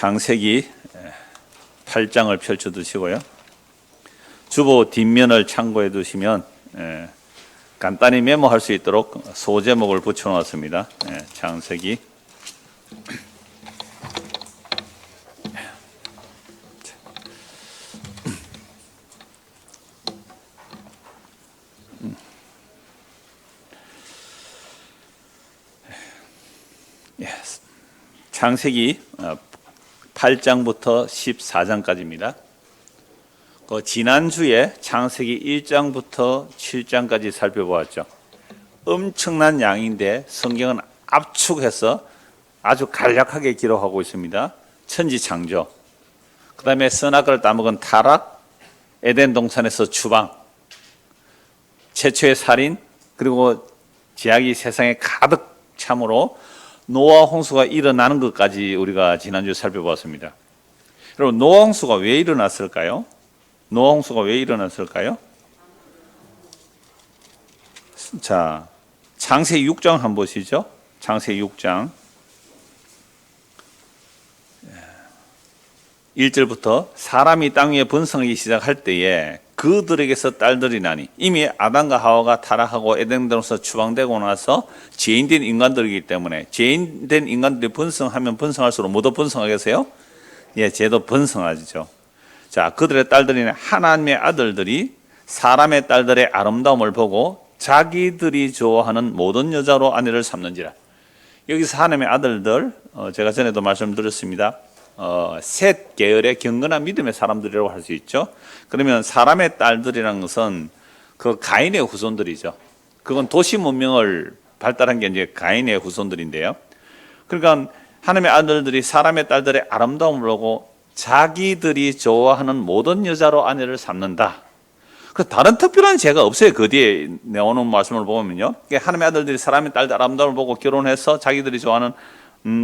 창세기 8장을 펼쳐 두시고요. 주보 뒷면을 참고해 두시면 간단히 메모할 수 있도록 소제목을 붙여 놓았습니다. 창세기 창세기 8장부터 14장까지입니다. 지난주에 창세기 1장부터 7장까지 살펴보았죠. 엄청난 양인데 성경은 압축해서 아주 간략하게 기록하고 있습니다. 천지창조, 그 다음에 선악을 따먹은 타락, 에덴 동산에서 추방, 최초의 살인, 그리고 죄악이 세상에 가득 참으로 노아 홍수가 일어나는 것까지 우리가 지난주에 살펴보았습니다. 여러분, 노아 홍수가 왜 일어났을까요? 노아 홍수가 왜 일어났을까요? 자, 창세기 6장 한번 보시죠. 창세기 6장 1절부터 사람이 땅 위에 번성하기 시작할 때에 그들에게서 딸들이 나니, 이미 아담과 하와가 타락하고 에덴에서 추방되고 나서 죄인된 인간들이기 때문에 죄인된 인간들이 번성하면 번성할수록 뭐도 번성하겠어요? 죄도 번성하죠. 자, 그들의 딸들이 하나님의 아들들이 사람의 딸들의 아름다움을 보고 자기들이 좋아하는 모든 여자로 아내를 삼는지라. 여기서 하나님의 아들들, 제가 전에도 말씀드렸습니다. 셋 계열의 경건한 믿음의 사람들이라고 할 수 있죠. 그러면 사람의 딸들이라는 것은 그 가인의 후손들이죠. 그건 도시 문명을 발달한 게 이제 가인의 후손들인데요. 그러니까 하나님의 아들들이 사람의 딸들의 아름다움을 보고 자기들이 좋아하는 모든 여자로 아내를 삼는다. 그 다른 특별한 죄가 없어요. 그 뒤에 나오는 말씀을 보면요. 하나님의 아들들이 사람의 딸들 아름다움을 보고 결혼해서 자기들이 좋아하는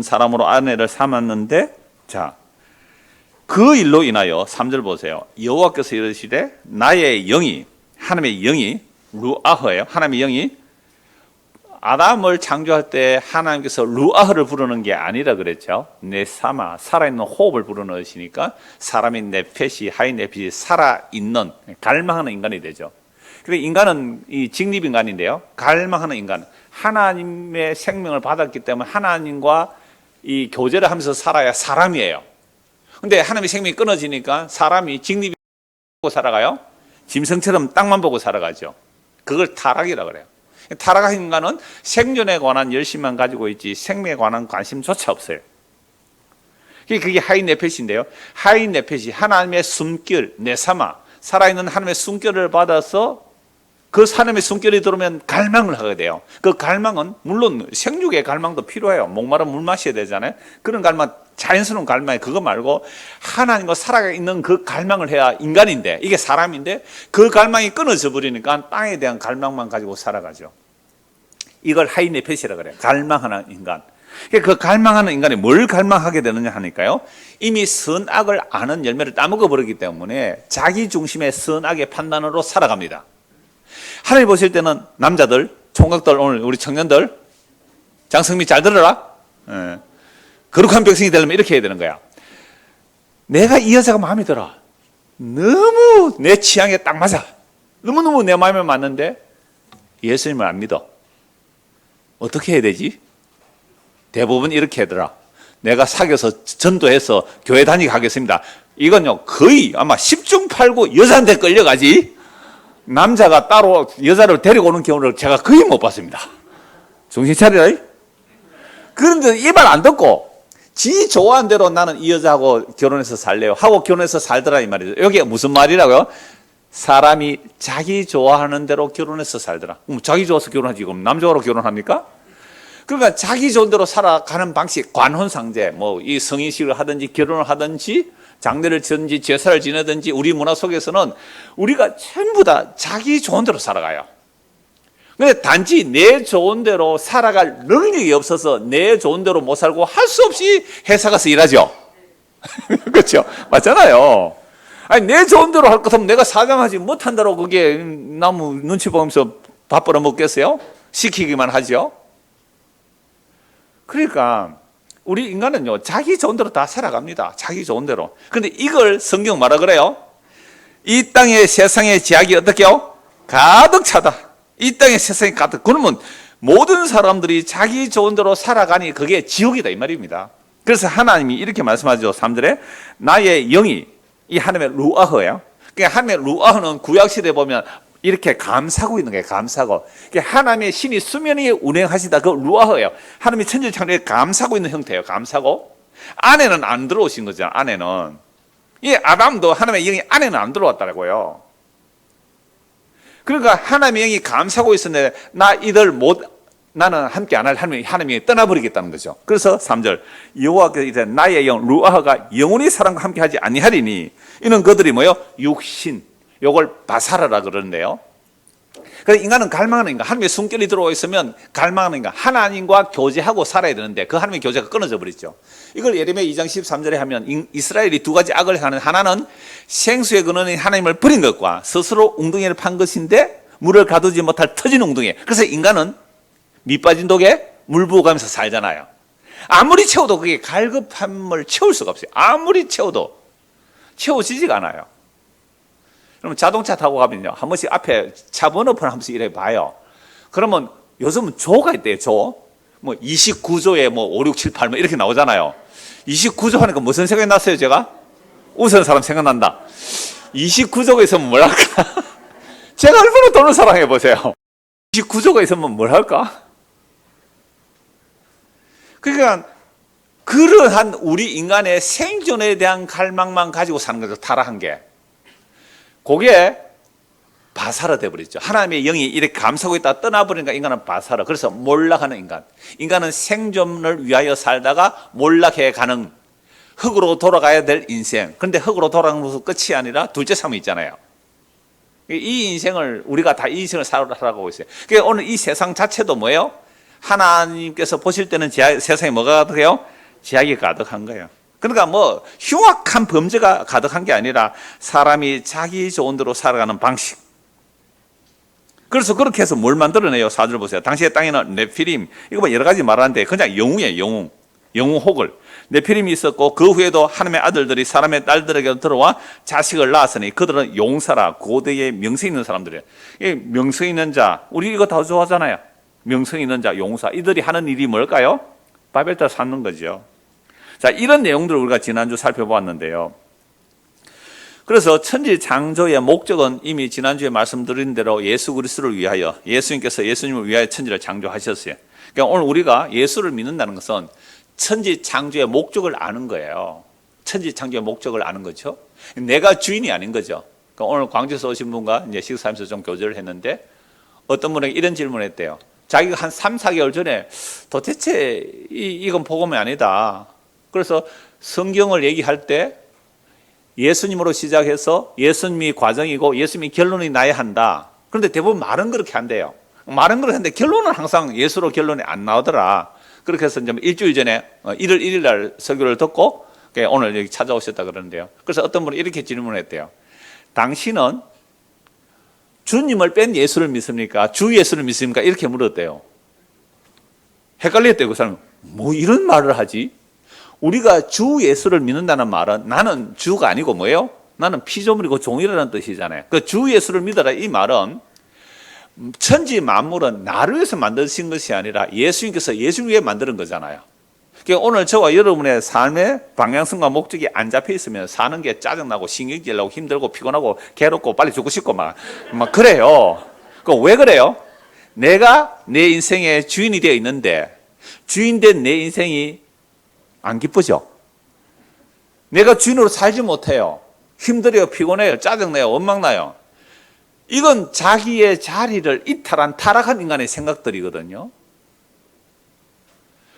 사람으로 아내를 삼았는데, 자, 그 일로 인하여 3절 보세요. 여호와께서 이르시되 나의 영이, 하나님의 영이, 루아흐예요. 하나님의 영이 아담을 창조할 때 하나님께서 루아흐를 부르는 게 아니라 그랬죠. 네사마, 살아있는 호흡을 불어넣으시니까 사람이 네펫이, 하이 네펫이 살아있는, 갈망하는 인간이 되죠. 그래서 인간은 이 직립인간인데요. 갈망하는 인간, 하나님의 생명을 받았기 때문에 하나님과 이 교제를 하면서 살아야 사람이에요. 근데 하나님의 생명이 끊어지니까 사람이 직립이 보고 살아가요. 짐승처럼 땅만 보고 살아가죠. 그걸 타락이라고 그래요. 타락한 인간은 생존에 관한 열심만 가지고 있지 생명에 관한 관심조차 없어요. 그게 하이네펫인데요. 하이네펫이 하나님의 숨결, 네사마, 살아있는 하나님의 숨결을 받아서 그 하나님의 숨결이 들어오면 갈망을 하게 돼요. 그 갈망은 물론 생육의 갈망도 필요해요. 목마르면 물 마셔야 되잖아요. 그런 갈망, 자연스러운 갈망이 그거 말고 하나님과 살아있는 그 갈망을 해야 인간인데, 이게 사람인데 그 갈망이 끊어져 버리니까 땅에 대한 갈망만 가지고 살아가죠. 이걸 하이네펫이라고 그래요. 갈망하는 인간. 그 갈망하는 인간이 뭘 갈망하게 되느냐 하니까요, 이미 선악을 아는 열매를 따먹어 버리기 때문에 자기 중심의 선악의 판단으로 살아갑니다. 하나님 보실 때는 남자들, 총각들, 오늘 우리 청년들, 장성미 잘 들어라. 거룩한 백성이 되려면 이렇게 해야 되는 거야. 내가 이 여자가 마음에 들어. 너무 내 취향에 딱 맞아. 너무너무 내 마음에 맞는데 예수님을 안 믿어. 어떻게 해야 되지? 대부분 이렇게 하더라. 내가 사귀어서 전도해서 교회 다니게 하겠습니다. 이건요, 거의 아마 10중 8구 여자한테 끌려가지 남자가 따로 여자를 데리고 오는 경우를 제가 거의 못 봤습니다. 정신 차리라. 그런데 이 말 안 듣고 지 좋아하는 대로 나는 이 여자하고 결혼해서 살래요 하고 결혼해서 살더라 이 말이죠. 여기 무슨 말이라고요? 사람이 자기 좋아하는 대로 결혼해서 살더라. 자기 좋아서 결혼하지 그럼 남자로 결혼합니까? 그러니까 자기 좋은 대로 살아가는 방식, 관혼상제, 뭐 이 성인식을 하든지 결혼을 하든지 장례를 지든지 제사를 지내든지 우리 문화 속에서는 우리가 전부 다 자기 좋은 대로 살아가요. 근데 단지 내 좋은 대로 살아갈 능력이 없어서 내 좋은 대로 못 살고 할 수 없이 회사 가서 일하죠. 그렇죠? 맞잖아요. 아니, 내 좋은 대로 할 것 같으면 내가 사장하지 못한다고 그게 나무 눈치 보면서 밥 벌어 먹겠어요? 시키기만 하죠. 그러니까 우리 인간은요, 자기 좋은 대로 다 살아갑니다. 자기 좋은 대로. 근데 이걸 성경 뭐라 그래요? 이 땅의 세상의 제약이 어떻게요? 가득 차다. 이 땅의 세상이 가득. 그러면 모든 사람들이 자기 좋은 대로 살아가니 그게 지옥이다 이 말입니다. 그래서 하나님이 이렇게 말씀하죠. 3절에 나의 영이, 이 하나님의 루아흐예요. 그러니까 하나님의 루아흐는 구약시대에 보면 이렇게 감싸고 있는 거예요. 감싸고. 그러니까 하나님의 신이 수면 위에 운행하시다. 그 루아흐예요. 하나님이 천지 창조에 감싸고 있는 형태예요. 감싸고. 안에는 안 들어오신 거죠. 안에는. 이 아담도 하나님의 영이 안에는 안 들어왔다고요. 그러니까 하나님의 영이 감싸고 있었는데 나는 함께 안 할 하나님이 떠나버리겠다는 거죠. 그래서 3절 여호와께서 이제 나의 영 루아흐가 영원히 사람과 함께 하지 아니하리니 이는 그들이 뭐요? 육신. 요걸 바사라라 그러는데요. 그래서 인간은 갈망하는 인간, 하나님의 숨결이 들어와 있으면 갈망하는 인간, 하나님과 교제하고 살아야 되는데 그 하나님의 교제가 끊어져 버렸죠. 이걸 예레미야 2장 13절에 하면 이스라엘이 두 가지 악을 하는, 하나는 생수의 근원인 하나님을 버린 것과 스스로 웅덩이를 판 것인데 물을 가두지 못할 터진 웅덩이. 그래서 인간은 밑 빠진 독에 물 부어가면서 살잖아요. 아무리 채워도 그게 갈급함을 채울 수가 없어요. 아무리 채워도 채워지지가 않아요. 그러면 자동차 타고 가면요, 한 번씩 앞에 차 번호판 한 번씩 이래 봐요. 그러면 요즘은 조가 있대요, 조. 뭐 29조에 뭐 5, 6, 7, 8 뭐 이렇게 나오잖아요. 29조 하니까 무슨 생각이 났어요, 제가? 웃는 사람 생각난다. 29조가 있으면 뭘 할까? 제가 얼마나 돈을 사랑해 보세요. 29조가 있으면 뭘 할까? 그러니까 그러한 우리 인간의 생존에 대한 갈망만 가지고 사는 거죠, 타락한 게. 그게 바사라 돼버렸죠. 하나님의 영이 이렇게 감싸고 있다가 떠나버리니까 인간은 바사라. 그래서 몰락하는 인간. 인간은 생존을 위하여 살다가 몰락해 가는, 흙으로 돌아가야 될 인생. 그런데 흙으로 돌아가는 것은 끝이 아니라 둘째 삶이 있잖아요. 이 인생을 우리가 다 이 인생을 살아가고 있어요. 그러니까 오늘 이 세상 자체도 뭐예요? 하나님께서 보실 때는 세상에 뭐가 가득해요? 제약이 가득한 거예요. 그러니까 뭐 흉악한 범죄가 가득한 게 아니라 사람이 자기 좋은 대로 살아가는 방식. 그래서 그렇게 해서 뭘 만들어내요? 4절 보세요. 당시의 땅에는 네피림, 이거 뭐 여러 가지 말하는데 그냥 영웅이에요. 영웅 혹을. 네피림이 있었고 그 후에도 하나님의 아들들이 사람의 딸들에게 들어와 자식을 낳았으니 그들은 용사라, 고대의 명성 있는 사람들이에요. 명성 있는 자, 우리 이거 다 좋아하잖아요. 명성 있는 자, 용사. 이들이 하는 일이 뭘까요? 바벨탑 쌓는 거죠. 자, 이런 내용들을 우리가 지난주 살펴보았는데요. 그래서 천지 창조의 목적은 이미 지난주에 말씀드린 대로 예수 그리스도를 위하여, 예수님께서 예수님을 위하여 천지를 창조하셨어요. 그러니까 오늘 우리가 예수를 믿는다는 것은 천지 창조의 목적을 아는 거예요. 천지 창조의 목적을 아는 거죠. 내가 주인이 아닌 거죠. 그러니까 오늘 광주에서 오신 분과 이제 식사하면서 좀 교제를 했는데 어떤 분에게 이런 질문을 했대요. 자기가 한 3, 4개월 전에 도대체 이건 복음이 아니다. 그래서 성경을 얘기할 때 예수님으로 시작해서 예수님이 과정이고 예수님이 결론이 나야 한다. 그런데 대부분 말은 그렇게 한대요. 말은 그렇게 하는데 결론은 항상 예수로 결론이 안 나오더라. 그렇게 해서 이제 일주일 전에 1월 1일 날 설교를 듣고 오늘 여기 찾아오셨다 그러는데요. 그래서 어떤 분이 이렇게 질문을 했대요. 당신은 주님을 뺀 예수를 믿습니까? 주 예수를 믿습니까? 이렇게 물었대요. 헷갈렸대요. 그 사람은. 뭐 이런 말을 하지? 우리가 주 예수를 믿는다는 말은 나는 주가 아니고 뭐예요? 나는 피조물이고 종이라는 뜻이잖아요. 그 주 예수를 믿어라 이 말은 천지 만물은 나를 위해서 만드신 것이 아니라 예수님께서 예수를 위해 만드는 거잖아요. 그러니까 오늘 저와 여러분의 삶의 방향성과 목적이 안 잡혀 있으면 사는 게 짜증나고 신경질 나고 힘들고 피곤하고 괴롭고 빨리 죽고 싶고 막 그래요. 왜 그래요? 내가 내 인생의 주인이 되어 있는데 주인된 내 인생이 안 기쁘죠? 내가 주인으로 살지 못해요. 힘들어요, 피곤해요, 짜증나요, 원망나요. 이건 자기의 자리를 이탈한 타락한 인간의 생각들이거든요.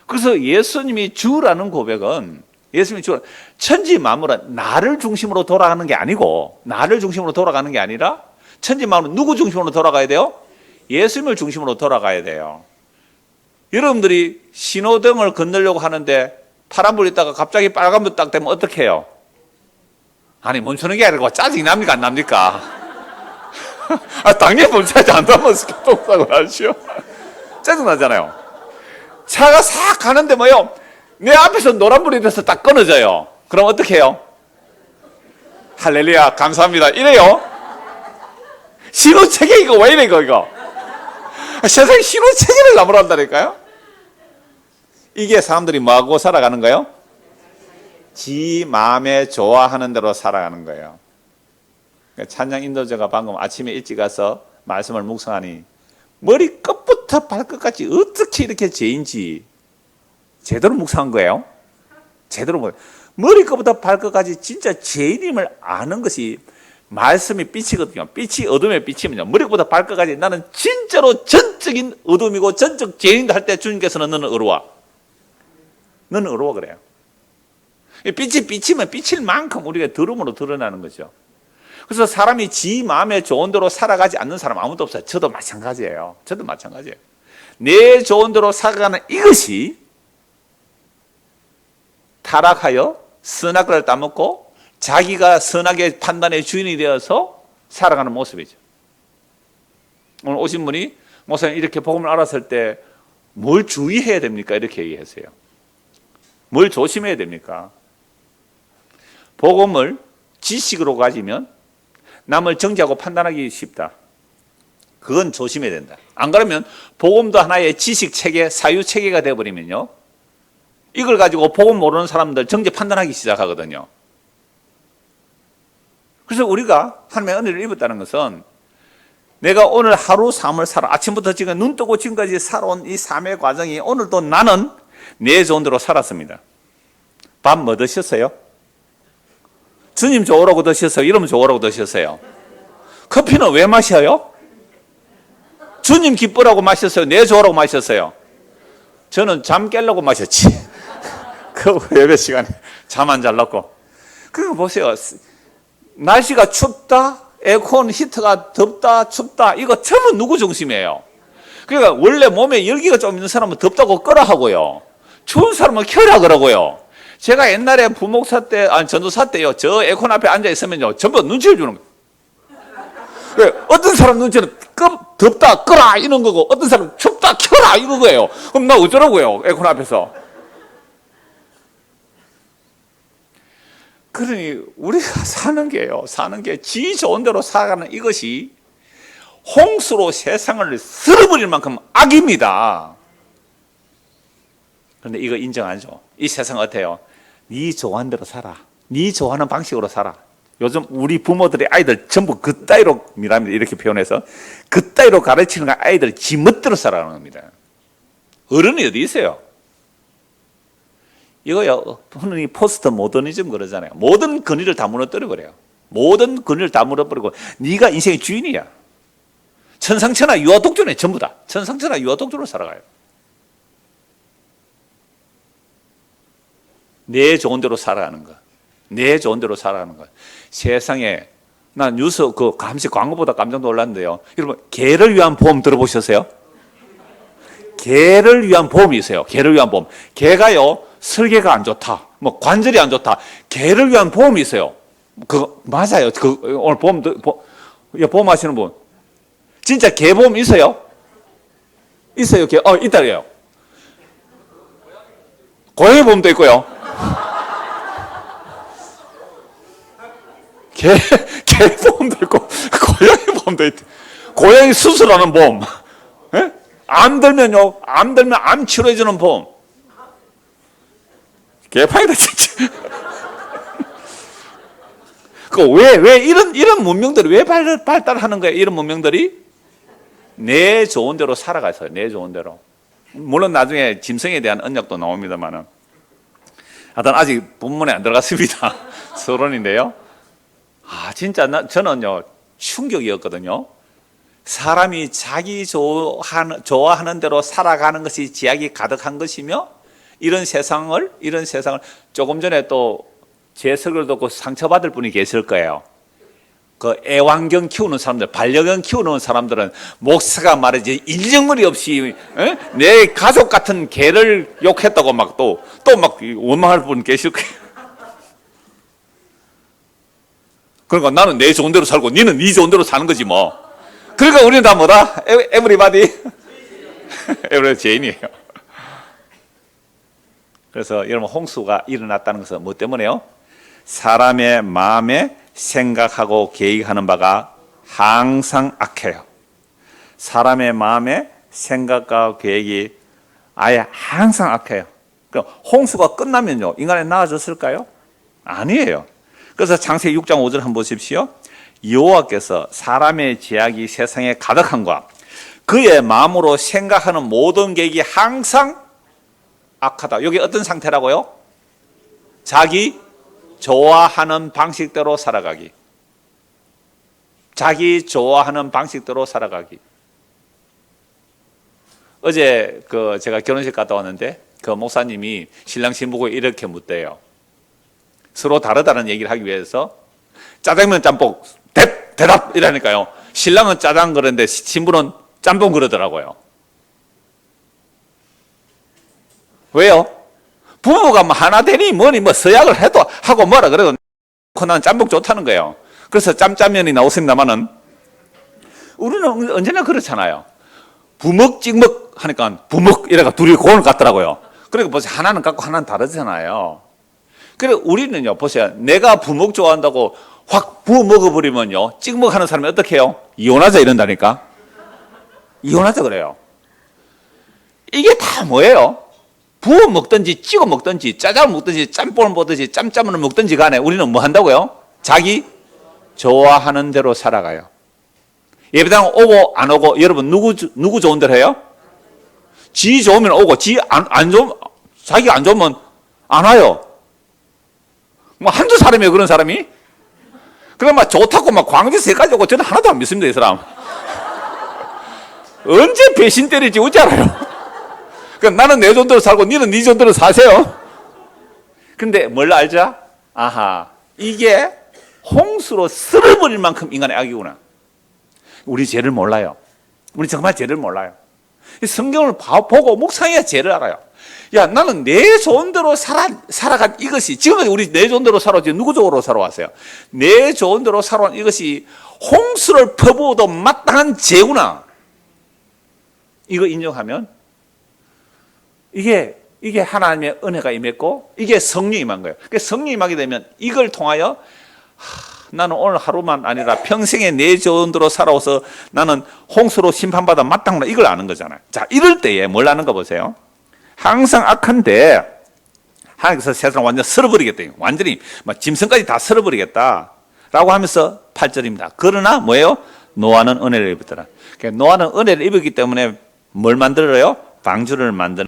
그래서 예수님이 주라는 고백은 예수님이 주, 천지 만물은 나를 중심으로 돌아가는 게 아니고 나를 중심으로 돌아가는 게 아니라 천지 만물은 누구 중심으로 돌아가야 돼요? 예수님을 중심으로 돌아가야 돼요. 여러분들이 신호등을 건너려고 하는데 파란불 있다가 갑자기 빨간불 딱 되면 어떻게 해요? 아니 멈추는 게 아니고 짜증이 납니까 안 납니까? 당연히 멈춰야지 안 나면 교통사고 나죠. 짜증나잖아요. 차가 싹 가는데 뭐요? 내 앞에서 노란불이 돼서 딱 끊어져요. 그럼 어떻게 해요? 할렐루야, 감사합니다. 이래요. 신호체계 이거 왜 이래 이거. 세상에 신호체계를 나무란다니까요. 이게 사람들이 뭐하고 살아가는 거예요? 지 마음에 좋아하는 대로 살아가는 거예요. 찬양 인도자가 방금 아침에 일찍 가서 말씀을 묵상하니 머리 끝부터 발끝까지 어떻게 이렇게 죄인지 제대로 묵상한 거예요. 제대로 머리 끝부터 발끝까지 진짜 죄인임을 아는 것이 말씀이 빛이거든요. 빛이 어둠에 비치면요, 머리부터 발끝까지 나는 진짜로 전적인 어둠이고 전적 죄인도 할 때 주님께서는 너는 의로워. 너는 의로워 그래요. 빛이 비치면 비칠 만큼 우리가 더러움으로 드러나는 거죠. 그래서 사람이 지 마음에 좋은 대로 살아가지 않는 사람 아무도 없어요. 저도 마찬가지예요. 저도 마찬가지예요. 내 좋은 대로 살아가는 이것이 타락하여 선악을 따먹고 자기가 선악의 판단의 주인이 되어서 살아가는 모습이죠. 오늘 오신 분이 목사님 이렇게 복음을 알았을 때 뭘 주의해야 됩니까? 이렇게 얘기했어요. 뭘 조심해야 됩니까? 복음을 지식으로 가지면 남을 정죄하고 판단하기 쉽다. 그건 조심해야 된다. 안 그러면 복음도 하나의 지식 체계, 사유 체계가 되어버리면요, 이걸 가지고 복음 모르는 사람들 정죄 판단하기 시작하거든요. 그래서 우리가 하나님의 은혜를 입었다는 것은 내가 오늘 하루 삶을 살아, 아침부터 지금 눈 뜨고 지금까지 살아온 이 삶의 과정이 오늘도 나는 내 좋은 대로 살았습니다. 밥 뭐 드셨어요? 주님 좋으라고 드셨어요? 이러면 좋으라고 드셨어요? 커피는 왜 마셔요? 주님 기쁘라고 마셨어요? 내 좋으라고 마셨어요? 저는 잠 깨려고 마셨지. 그 예배 시간에 잠 안 잘 났고. 그거 보세요. 날씨가 춥다, 에어컨 히터가 덥다, 춥다, 이거 전부 누구 중심이에요? 그러니까 원래 몸에 열기가 좀 있는 사람은 덥다고 끄라 하고요, 추운 사람은 켜라 그러고요. 제가 옛날에 부목사 때, 아니 전도사 때요, 저 에어컨 앞에 앉아 있으면요, 전부 눈치를 주는 거예요. 어떤 사람 눈치는 덥다 끄라 이런 거고, 어떤 사람은 춥다 켜라 이런 거예요. 그럼 나 어쩌라고요, 에어컨 앞에서. 그러니 우리가 사는 게 지 좋은 대로 살아가는 이것이 홍수로 세상을 쓸어버릴 만큼 악입니다. 그런데 이거 인정 안 하죠. 이 세상 어때요? 네 좋아하는 대로 살아. 네 좋아하는 방식으로 살아. 요즘 우리 부모들의 아이들 전부 그따위로 미랍니다. 이렇게 표현해서 그따위로 가르치는 아이들 지 멋대로 살아가는 겁니다. 어른이 어디 있어요? 이거요, 흔히 포스트 모더니즘 그러잖아요. 모든 권위를 다 무너뜨려버려요. 모든 권위를 다 무너뜨리고 네가 인생의 주인이야. 천상천하 유아독존에 전부 다 천상천하 유아독존으로 살아가요. 내 좋은 대로 살아가는 거, 내 좋은 대로 살아가는 거. 세상에 나 뉴스 감시 광고보다 깜짝 놀랐는데요. 여러분, 개를 위한 보험 들어보셨어요? 개를 위한 보험이 있어요. 개를 위한 보험. 개가요, 설계가 안 좋다, 뭐 관절이 안 좋다, 개를 위한 보험이 있어요. 그거 맞아요. 오늘 보험하시는 분 진짜 개 보험 있어요? 있어요. 있다 그래요. 고양이 보험도 있고요. 개 보험도 있고 고양이 보험도 있대. 고양이 수술하는 보험. 예? 암 들면 암 치료해주는 보험. 개파이다 진짜. 왜 이런 문명들이 왜 발달하는 거예요? 이런 문명들이 내 좋은 대로 살아가서요. 내 좋은 대로. 물론 나중에 짐승에 대한 언약도 나옵니다만은, 하여튼 아직 본문에 안 들어갔습니다. 서론인데요. 진짜 저는요, 충격이었거든요. 사람이 자기 좋아하는 대로 살아가는 것이 지약이 가득한 것이며, 이런 세상을 조금 전에 또 제 설교를 듣고 상처받을 분이 계실 거예요. 그 애완견 키우는 사람들, 반려견 키우는 사람들은 목사가 말이지 인정머리 없이 내 가족 같은 개를 욕했다고 막 또 막 원망할 분 계실 거예요. 그러니까 나는 내 좋은 대로 살고 니는 네 좋은 대로 사는 거지 뭐. 그러니까 우리는 다 뭐다? 에브리바디 에브리 죄인이에요. 그래서 여러분 홍수가 일어났다는 것은 뭐 때문에요? 사람의 마음에 생각하고 계획하는 바가 항상 악해요. 사람의 마음에 생각과 계획이 아예 항상 악해요. 그럼 홍수가 끝나면요, 인간이 나아졌을까요? 아니에요. 그래서 창세기 6장 5절 한번 보십시오. 여호와께서 사람의 죄악이 세상에 가득한과 그의 마음으로 생각하는 모든 계획이 항상 악하다. 여기 어떤 상태라고요? 자기 좋아하는 방식대로 살아가기. 자기 좋아하는 방식대로 살아가기. 어제 제가 결혼식 갔다 왔는데 그 목사님이 신랑 신부에게 이렇게 묻대요. 서로 다르다는 얘기를 하기 위해서 짜장면 짬뽕 대답 이라니까요. 신랑은 짜장 그러는데 신부는 짬뽕 그러더라고요. 왜요? 부부가 뭐 하나 되니 뭐니 뭐 서약을 해도 하고 뭐라 그래도 난 짬뽕 좋다는 거예요. 그래서 짬짜면이 나오습니다만은 우리는 언제나 그렇잖아요. 부먹 찍먹 하니까 부먹 이래가 둘이 고을 같더라고요. 그러니까 보세요. 하나는 같고 하나는 다르잖아요. 그래 우리는요, 보세요. 내가 부먹 좋아한다고 확 부어 먹어버리면요, 찍먹 하는 사람이 어떻게 해요? 이혼하자 이런다니까. 이혼하자 그래요. 이게 다 뭐예요? 부어 먹든지 찍어 먹든지 짜장을 먹든지 짬뽕을 먹든지 짬짜면을 먹든지 간에 우리는 뭐 한다고요? 자기 좋아하는 대로 살아가요. 예배당 오고 안 오고 여러분 누구 좋은 대로 해요? 지 좋으면 오고 안 좋으면 자기가 안 좋으면 안 와요. 뭐 한두 사람이에요, 그런 사람이? 그럼 막 좋다고 막 광주에까지 오고 저는 하나도 안 믿습니다, 이 사람. 언제 배신 때릴지 어찌 알아요? 그러니까 나는 내 존대로 살고 너는 네 존대로 사세요. 근데 뭘 알자? 아하, 이게 홍수로 쓸어버릴 만큼 인간의 악이구나. 우리 죄를 몰라요. 우리 정말 죄를 몰라요. 성경을 보고 묵상해야 죄를 알아요. 야, 나는 내 좋은 대로 살아간 이것이, 지금까지 우리 내 좋은 대로 살아왔지, 누구 쪽으로 살아왔어요? 내 좋은 대로 살아온 이것이 홍수를 퍼부어도 마땅한 죄구나. 이거 인정하면, 이게 하나님의 은혜가 임했고, 이게 성령이 임한 거예요. 그러니까 성령이 임하게 되면 이걸 통하여, 나는 오늘 하루만 아니라 평생에 내 좋은 대로 살아와서 나는 홍수로 심판받아 마땅하다. 이걸 아는 거잖아요. 자, 이럴 때에 뭘 아는가 보세요. 항상 악한데 하나님께서 세상을 완전 쓸어버리겠다. 완전히 막 짐승까지 다 쓸어버리겠다 라고 하면서 8절입니다. 그러나 뭐예요? 노아는 은혜를 입었더라. 그러니까 노아는 은혜를 입었기 때문에 뭘 만들어요? 방주를 만드는.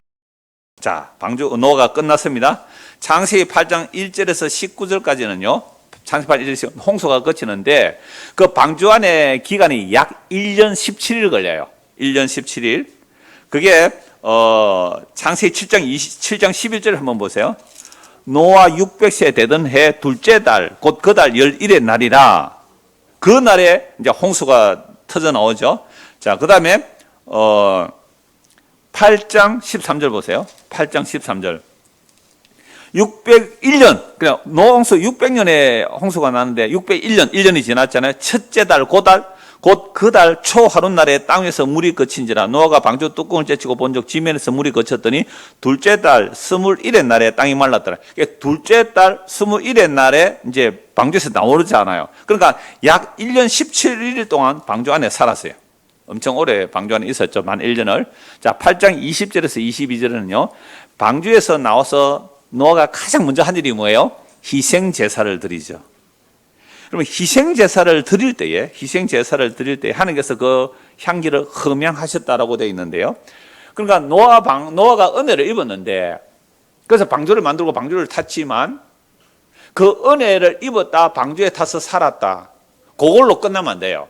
자, 방주 노아가 끝났습니다. 창세기 8장 1절에서 19절까지는요, 창세기 8장 1절에서 홍수가 거치는데 그 방주 안에 기간이 약 1년 17일 걸려요. 1년 17일. 그게 창세기 7장 11절 한번 보세요. 노아 600세 되던 해 둘째 달, 곧 그 달 11의 날이라. 그 날에 이제 홍수가 터져 나오죠. 자, 그 다음에 8장 13절 보세요. 8장 13절. 601년, 그냥 노아 홍수 600년에 홍수가 나는데 601년, 1년이 지났잖아요. 첫째 달, 곧 그 달 초 하룻날에 땅에서 물이 거친지라. 노아가 방주 뚜껑을 째치고 본즉 지면에서 물이 거쳤더니 둘째 달 21의 날에 땅이 말랐더라. 그러니까 둘째 달 21의 날에 이제 방주에서 나오지 않아요. 그러니까 약 1년 17일 동안 방주 안에 살았어요. 엄청 오래 방주 안에 있었죠. 만 1년을. 자, 8장 20절에서 22절은요. 방주에서 나와서 노아가 가장 먼저 한 일이 뭐예요? 희생 제사를 드리죠. 그러면 희생 제사를 드릴 때에 하나님께서 그 향기를 흠양하셨다라고 되어 있는데요. 그러니까 노아가 은혜를 입었는데, 그래서 방주를 만들고 방주를 탔지만 그 은혜를 입었다, 방주에 타서 살았다, 그걸로 끝나면 안 돼요.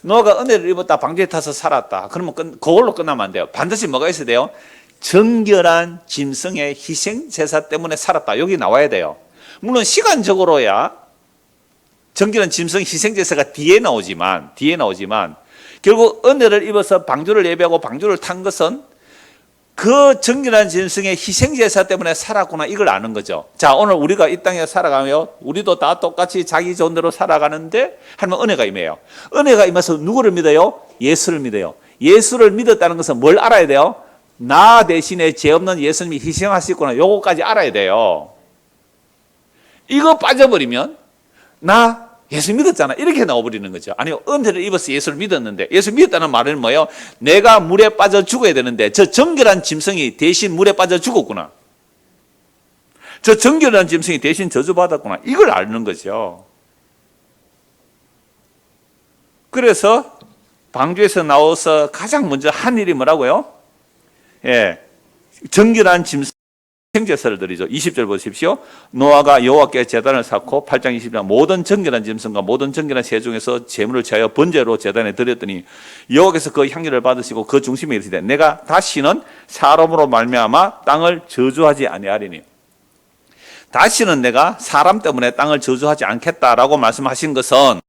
노아가 은혜를 입었다, 방주에 타서 살았다, 그러면 그걸로 끝나면 안 돼요. 반드시 뭐가 있어야 돼요? 정결한 짐승의 희생 제사 때문에 살았다, 여기 나와야 돼요. 물론 시간적으로야 정결한 짐승 희생 제사가 뒤에 나오지만 결국 은혜를 입어서 방주를 예배하고 방주를 탄 것은 그 정결한 짐승의 희생 제사 때문에 살았구나, 이걸 아는 거죠. 자, 오늘 우리가 이 땅에 살아가며 우리도 다 똑같이 자기 좋은 대로 살아가는데 하나님 은혜가 임해요. 은혜가 임해서 누구를 믿어요? 예수를 믿어요. 예수를 믿었다는 것은 뭘 알아야 돼요? 나 대신에 죄 없는 예수님이 희생하셨구나. 요거까지 알아야 돼요. 이거 빠져버리면 나 예수 믿었잖아. 이렇게 나와버리는 거죠. 아니요. 은혜를 입어서 예수를 믿었는데, 예수 믿었다는 말은 뭐예요? 내가 물에 빠져 죽어야 되는데 저 정결한 짐승이 대신 물에 빠져 죽었구나. 저 정결한 짐승이 대신 저주받았구나. 이걸 아는 거죠. 그래서 방주에서 나와서 가장 먼저 한 일이 뭐라고요? 예, 정결한 짐승 생제사를 드리죠. 20절 보십시오. 노아가 여호와께 제단을 쌓고 8장 20절 모든 정결한 짐승과 모든 정결한 새 중에서 제물을 취하여 번제로 제단에 드렸더니 여호와께서 그 향기를 받으시고 그 중심에 이르시되 내가 다시는 사람으로 말미암아 땅을 저주하지 아니하리니. 다시는 내가 사람 때문에 땅을 저주하지 않겠다라고 말씀하신 것은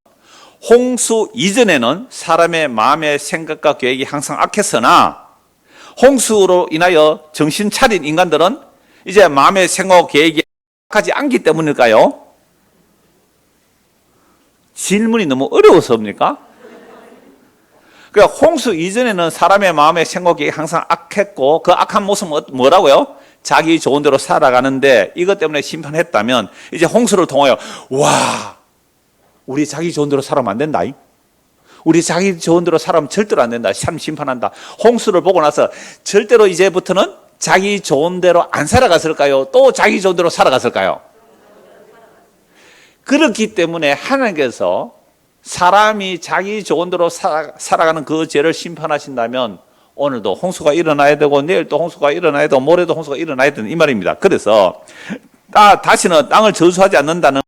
홍수 이전에는 사람의 마음의 생각과 계획이 항상 악했으나 홍수로 인하여 정신 차린 인간들은 이제 마음의 생각과 계획이 악하지 않기 때문일까요? 질문이 너무 어려웠습니까? 그러니까 홍수 이전에는 사람의 마음의 생각과 계획이 항상 악했고 그 악한 모습은 뭐라고요? 자기 좋은 대로 살아가는데 이것 때문에 심판했다면 이제 홍수를 통하여 와, 우리 자기 좋은 대로 살아면 안 된다. 우리 자기 좋은 대로 살아면 절대로 안 된다. 참 심판한다. 홍수를 보고 나서 절대로 이제부터는 자기 좋은 대로 안 살아갔을까요? 또 자기 좋은 대로 살아갔을까요? 그렇기 때문에 하나님께서 사람이 자기 좋은 대로 살아가는 그 죄를 심판하신다면 오늘도 홍수가 일어나야 되고 내일 또 홍수가 일어나야 되고 모레도 홍수가 일어나야 되는 이 말입니다. 그래서 다시는 땅을 저주하지 않는다는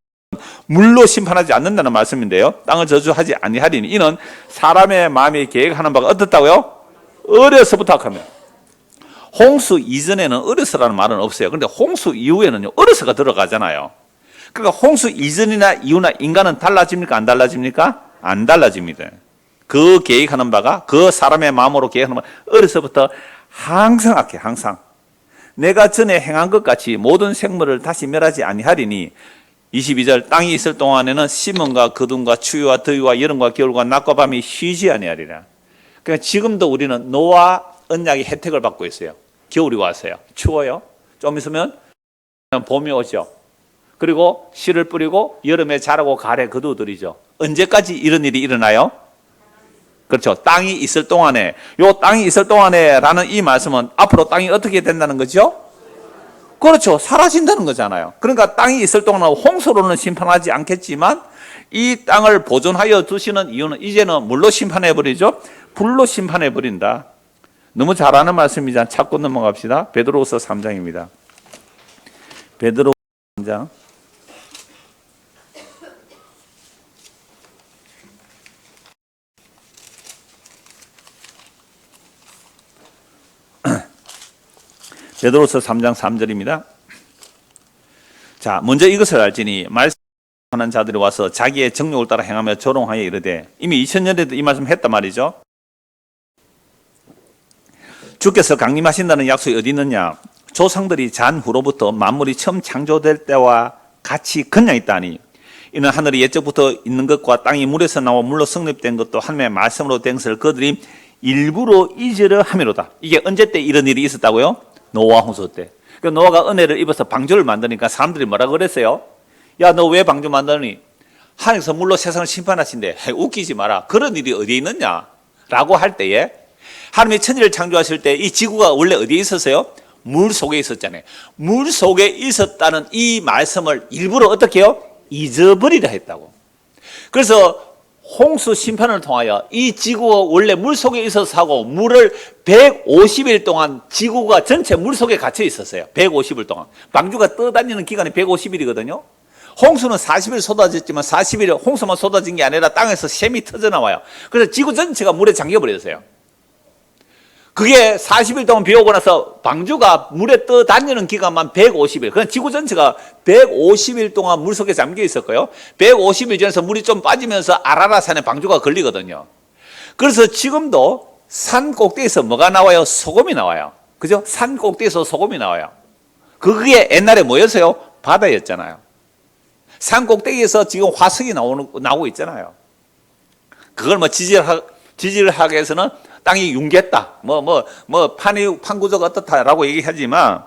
물로 심판하지 않는다는 말씀인데요. 땅을 저주하지 아니하리니 이는 사람의 마음이 계획하는 바가 어떻다고요? 어려서부터 악하며. 홍수 이전에는 어려서라는 말은 없어요. 그런데 홍수 이후에는요, 어려서가 들어가잖아요. 그러니까 홍수 이전이나 이후나 인간은 달라집니까? 안 달라집니까? 안 달라집니다. 그 계획하는 바가 그 사람의 마음으로 계획하는 바가 어려서부터 항상 악해. 항상 내가 전에 행한 것 같이 모든 생물을 다시 멸하지 아니하리니 22절 땅이 있을 동안에는 심음과 거둠과 추위와 더위와 여름과 겨울과 낮과 밤이 쉬지 아니하리라. 그러니까 지금도 우리는 노아 언약의 혜택을 받고 있어요. 겨울이 왔어요. 추워요. 좀 있으면 봄이 오죠. 그리고 씨를 뿌리고 여름에 자라고 가을에 거두어들이죠. 언제까지 이런 일이 일어나요? 그렇죠. 땅이 있을 동안에, 요 땅이 있을 동안에 라는 이 말씀은 앞으로 땅이 어떻게 된다는 거죠? 그렇죠. 사라진다는 거잖아요. 그러니까 땅이 있을 동안 홍수로는 심판하지 않겠지만 이 땅을 보존하여 두시는 이유는 이제는 물로 심판해버리죠. 불로 심판해버린다. 너무 잘하는 말씀이잖아. 찾고 넘어갑시다. 베드로후서 3장입니다. 베드로후서 3장. 베드로후서 3장 3절입니다. 자, 먼저 이것을 알지니 말씀하는 자들이 와서 자기의 정욕을 따라 행하며 조롱하여 이르되 이미 2000년에도 이 말씀 했단 말이죠. 주께서 강림하신다는 약속이 어디 있느냐? 조상들이 잔 후로부터 만물이 처음 창조될 때와 같이 그냥 있다니 이는 하늘이 옛적부터 있는 것과 땅이 물에서 나와 물로 성립된 것도 하나님의 말씀으로 된 것을 그들이 일부러 잊으려 함이로다. 이게 언제 때 이런 일이 있었다고요? 노아 홍수 때. 그러니까 노아가 은혜를 입어서 방주를 만드니까 사람들이 뭐라 그랬어요? 야, 너 왜 방주 만드니? 하나님께서 물로 세상을 심판하신대. 웃기지 마라. 그런 일이 어디에 있느냐? 라고 할 때에 하나님이 천지를 창조하실 때 이 지구가 원래 어디에 있었어요? 물 속에 있었잖아요. 물 속에 있었다는 이 말씀을 일부러 어떻게 해요? 잊어버리려 했다고. 그래서 홍수 심판을 통하여 이 지구가 원래 물 속에 있어서 하고 물을 150일 동안 지구가 전체 물 속에 갇혀 있었어요. 150일 동안. 방주가 떠다니는 기간이 150일이거든요. 홍수는 40일 쏟아졌지만 40일 홍수만 쏟아진 게 아니라 땅에서 샘이 터져나와요. 그래서 지구 전체가 물에 잠겨버렸어요. 그게 40일 동안 비 오고 나서 방주가 물에 떠다니는 기간만 150일. 그냥 지구 전체가 150일 동안 물 속에 잠겨 있었고요. 150일 전에서 물이 좀 빠지면서 아라라산에 방주가 걸리거든요. 그래서 지금도 산 꼭대기에서 뭐가 나와요? 소금이 나와요. 그죠? 산 꼭대기에서 소금이 나와요. 그게 옛날에 뭐였어요? 바다였잖아요. 산 꼭대기에서 지금 화석이 나오고 있잖아요. 그걸 뭐 지질학에서는 땅이 융겠다. 판구조가 어떻다라고 얘기하지만,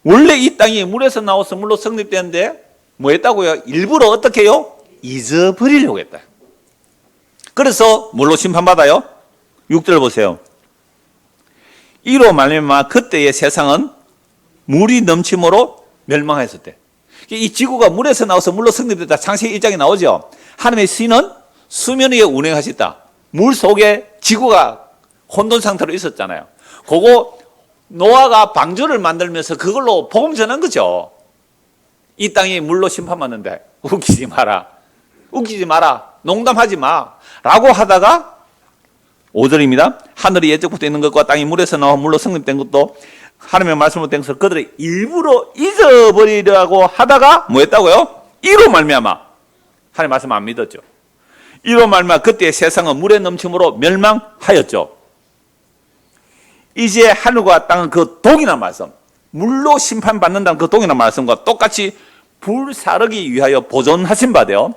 원래 이 땅이 물에서 나와서 물로 성립되는데, 뭐 했다고요? 일부러 어떻게 해요? 잊어버리려고 했다. 그래서 뭘로 심판받아요? 6절 보세요. 이로 말미암아 그때의 세상은 물이 넘침으로 멸망했을 때. 이 지구가 물에서 나와서 물로 성립됐다. 창세기 1장에 나오죠. 하나님의 신은 수면 위에 운행하셨다. 물 속에 지구가 혼돈 상태로 있었잖아요. 그거 노아가 방주를 만들면서 그걸로 복음 전한 거죠. 이 땅이 물로 심판받는데 웃기지 마라. 웃기지 마라. 농담하지 마. 라고 하다가 5절입니다. 하늘이 예적부터 있는 것과 땅이 물에서 나와 물로 성립된 것도 하나님의 말씀으로 된 것을 그들이 일부러 잊어버리려고 하다가 뭐 했다고요? 이로 말미암아. 하나님 말씀 안 믿었죠. 이로 말미암아 그때 세상은 물에 넘침으로 멸망하였죠. 이제 하늘과 땅은 그 동일한 말씀, 물로 심판받는다는 그 동일한 말씀과 똑같이 불사르기 위하여 보존하신 바되어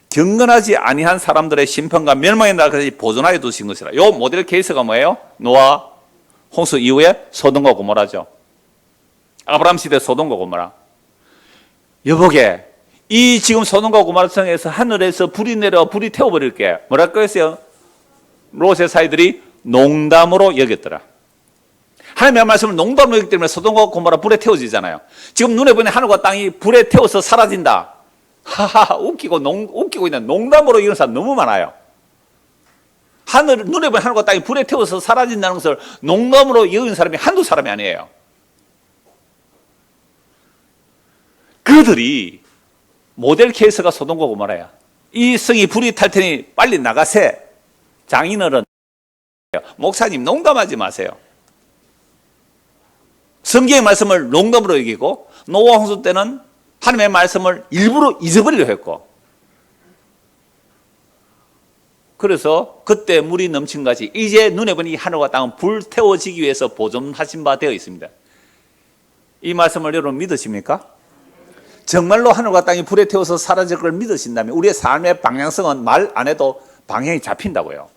경건하지 아니한 사람들의 심판과 멸망의 날까지 보존하여 두신 것이라. 이 모델 케이스가 뭐예요? 노아 홍수 이후에 소돔과 고모라죠. 아브라함 시대 소돔과 고모라. 여보게, 이 지금 소돔과 고모라 성에서 하늘에서 불이 내려 불이 태워버릴게. 뭐라고 했어요? 롯의 사이들이 농담으로 여겼더라. 하나님의 말씀을 농담으로 여기기 때문에 소돔과 고모라 불에 태워지잖아요. 지금 눈에 보이는 하늘과 땅이 불에 태워서 사라진다. 하하, 웃기고 있는 농담으로 이런 사람 너무 많아요. 눈에 보이는 하늘과 땅이 불에 태워서 사라진다는 것을 농담으로 여긴 사람이 한두 사람이 아니에요. 그들이 모델 케이스가 소돔과 고모라야. 이 성이 불이 탈 테니 빨리 나가세. 장인어른, 목사님 농담하지 마세요. 성경의 말씀을 농담으로 여기고 노아 홍수 때는 하나님의 말씀을 일부러 잊어버리려 했고, 그래서 그때 물이 넘친 것이 이제 눈에 보니 하늘과 땅은 불태워지기 위해서 보존하신 바 되어 있습니다. 이 말씀을 여러분 믿으십니까? 정말로 하늘과 땅이 불에 태워서 사라질 걸 믿으신다면 우리의 삶의 방향성은 말 안 해도 방향이 잡힌다고요.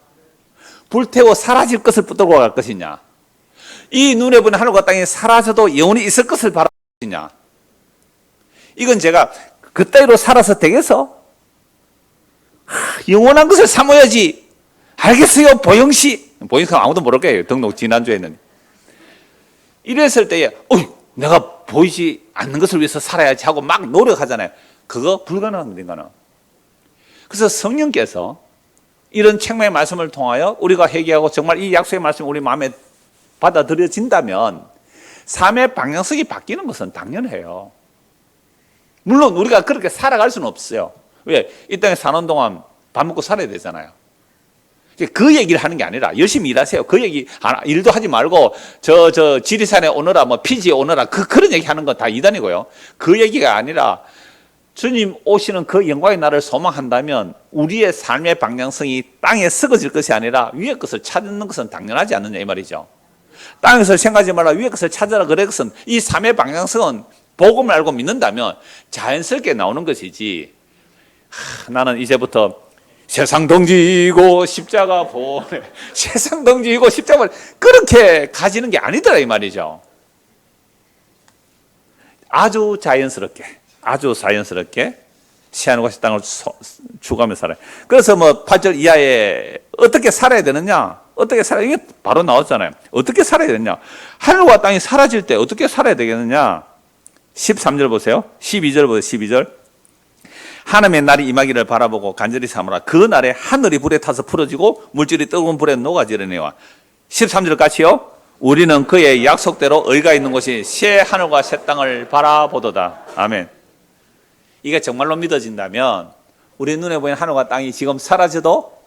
불태워 사라질 것을 붙들고 갈 것이냐, 이 눈에 보이는 하늘과 땅이 사라져도 영원히 있을 것을 바라볼 것이냐. 이건 제가 그따위로 살아서 되겠어? 영원한 것을 사모야지. 알겠어요, 보영씨. 보영씨 아무도 모를 거예요. 등록 지난주에 했는데. 이랬을 때에 내가 보이지 않는 것을 위해서 살아야지 하고 막 노력하잖아요. 그거 불가능합니다, 인간은. 그래서 성령께서 이런 책망의 말씀을 통하여 우리가 회개하고 정말 이 약속의 말씀이 우리 마음에 받아들여진다면 삶의 방향성이 바뀌는 것은 당연해요. 물론 우리가 그렇게 살아갈 수는 없어요. 왜? 이 땅에 사는 동안 밥 먹고 살아야 되잖아요. 그 얘기를 하는 게 아니라 열심히 일하세요. 그 얘기, 일도 하지 말고 지리산에 오너라, 피지에 오너라, 그런 얘기 하는 건 다 이단이고요. 그 얘기가 아니라 주님 오시는 그 영광의 날을 소망한다면 우리의 삶의 방향성이 땅에 썩어질 것이 아니라 위의 것을 찾는 것은 당연하지 않느냐 이 말이죠. 땅에서 생각하지 말라 위의 것을 찾아라. 그래 것은 이 삶의 방향성은 복음을 알고 믿는다면 자연스럽게 나오는 것이지, 나는 이제부터 세상 덩지고 십자가 보내, 세상 덩지고 십자가를 그렇게 가지는 게 아니더라 이 말이죠. 아주 자연스럽게 새하늘과 새 땅을 추구하며 살아요. 그래서 8절 이하에 어떻게 살아야 되느냐, 어떻게 살아야, 이게 바로 나왔잖아요. 어떻게 살아야 되느냐, 하늘과 땅이 사라질 때 어떻게 살아야 되겠느냐. 13절 보세요. 12절 보세요. 12절. 하나님의 날이 임하기를 바라보고 간절히 삼으라. 그 날에 하늘이 불에 타서 풀어지고 물질이 뜨거운 불에 녹아지려니와. 13절 같이요. 우리는 그의 약속대로 의가 있는 곳이 새 하늘과 새 땅을 바라보도다. 아멘. 이게 정말로 믿어진다면 우리 눈에 보이는 하늘과 땅이 지금 사라져도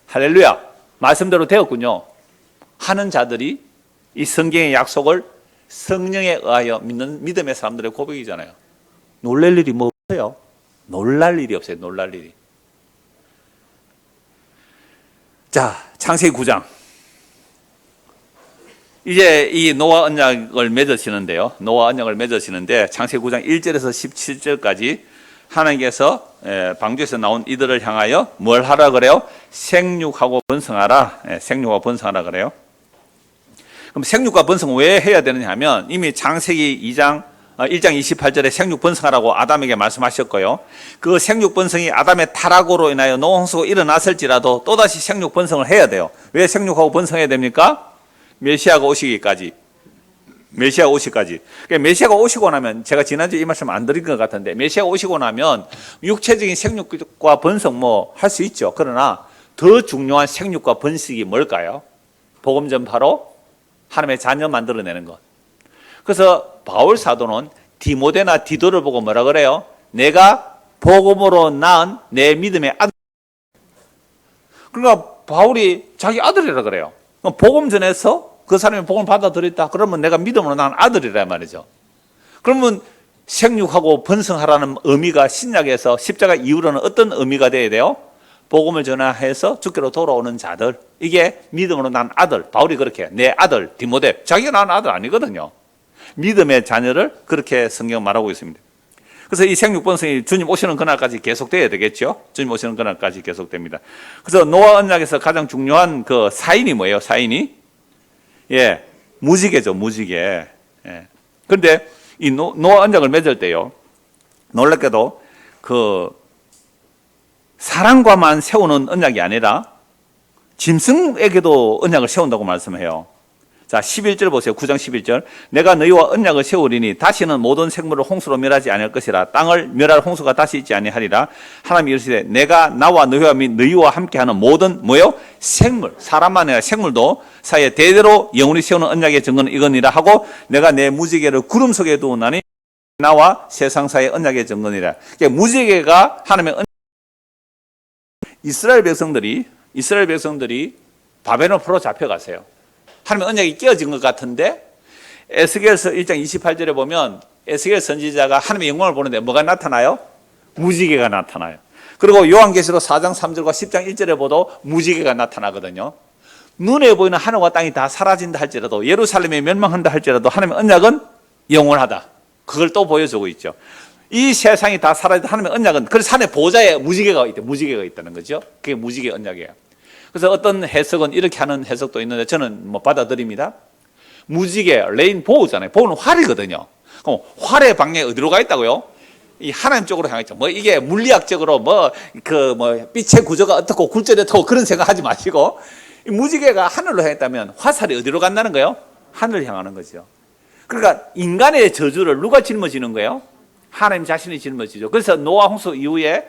할렐루야, 말씀대로 되었군요 하는 자들이 이 성경의 약속을 성령에 의하여 믿는 믿음의 사람들의 고백이잖아요. 놀랄 일이 뭐 없어요? 놀랄 일이 없어요. 놀랄 일이. 자, 창세기 9장. 이제 이 노아 언약을 맺으시는데요. 노아 언약을 맺으시는데 창세기 9장 1절에서 17절까지 하나님께서 방주에서 나온 이들을 향하여 뭘 하라 그래요? 생육하고 번성하라. 생육하고 번성하라 그래요. 그럼 생육과 번성 왜 해야 되느냐 하면 이미 창세기 1장 28절에 생육 번성하라고 아담에게 말씀하셨고요. 그 생육 번성이 아담의 타락으로 인하여 노아 홍수가 일어났을지라도 또다시 생육 번성을 해야 돼요. 왜 생육하고 번성해야 됩니까? 메시아가 오시기까지. 그러니까 메시아가 오시고 나면, 제가 지난주에 이 말씀 안 드린 것 같은데, 메시아가 오시고 나면 육체적인 생육과 번성 뭐 할 수 있죠. 그러나 더 중요한 생육과 번식이 뭘까요? 복음 전파로 하나님의 자녀 만들어내는 것. 그래서 바울 사도는 디모데나 디도를 보고 뭐라 그래요? 내가 복음으로 낳은 내 믿음의 아들. 그러니까 바울이 자기 아들이라 그래요. 그럼 복음 전해서 그 사람이 복음을 받아들였다. 그러면 내가 믿음으로 낳은 아들이란 말이죠. 그러면 생육하고 번성하라는 의미가 신약에서 십자가 이후로는 어떤 의미가 돼야 돼요? 복음을 전하해서 주께로 돌아오는 자들. 이게 믿음으로 낳은 아들. 바울이 그렇게 내 아들 디모데. 자기가 낳은 아들 아니거든요. 믿음의 자녀를 그렇게 성경 말하고 있습니다. 그래서 이 생육 번성이 주님 오시는 그날까지 계속돼야 되겠죠. 주님 오시는 그날까지 계속됩니다. 그래서 노아 언약에서 가장 중요한 그 사인이 뭐예요? 사인이? 무지개죠, 무지개. 그런데 이 노아 언약을 맺을 때요, 놀랍게도 그 사람과만 세우는 언약이 아니라 짐승에게도 언약을 세운다고 말씀해요. 자, 11절 보세요. 9장 11절. 내가 너희와 언약을 세우리니 다시는 모든 생물을 홍수로 멸하지 않을 것이라. 땅을 멸할 홍수가 다시 있지 아니하리라. 하나님이 이르시되 내가 나와 너희와 및 너희와 함께하는 모든 뭐요? 생물, 사람만 아니라 생물도 사이에 대대로 영원히 세우는 언약의 증거는 이거니라 하고 내가 내 무지개를 구름 속에 두었나니 나와 세상 사이의 언약의 증거니라. 그러니까 무지개가 하나님의 이스라엘 백성들이 바벨론으로 잡혀가세요. 하나님의 언약이 깨어진 것 같은데 에스겔서 1장 28절에 보면 에스겔 선지자가 하나님의 영광을 보는데 뭐가 나타나요? 무지개가 나타나요. 그리고 요한계시록 4장 3절과 10장 1절에 보도 무지개가 나타나거든요. 눈에 보이는 하늘과 땅이 다 사라진다 할지라도, 예루살렘이 멸망한다 할지라도 하나님의 언약은 영원하다. 그걸 또 보여주고 있죠. 이 세상이 다 사라진다 하나님의 언약은, 그래서 산의 보좌에 무지개가 있다는 거죠. 그게 무지개 언약이에요. 그래서 어떤 해석은 이렇게 하는 해석도 있는데 저는 뭐 받아들입니다. 무지개, 레인보우잖아요. 보우는 활이거든요. 그럼 활의 방향이 어디로 가 있다고요? 이 하나님 쪽으로 향해 있죠. 뭐 이게 물리학적으로 빛의 구조가 어떻고 굴절이 어떻고 그런 생각 하지 마시고, 이 무지개가 하늘로 향했다면 화살이 어디로 간다는 거예요? 하늘을 향하는 거죠. 그러니까 인간의 저주를 누가 짊어지는 거예요? 하나님 자신이 짊어지죠. 그래서 노아 홍수 이후에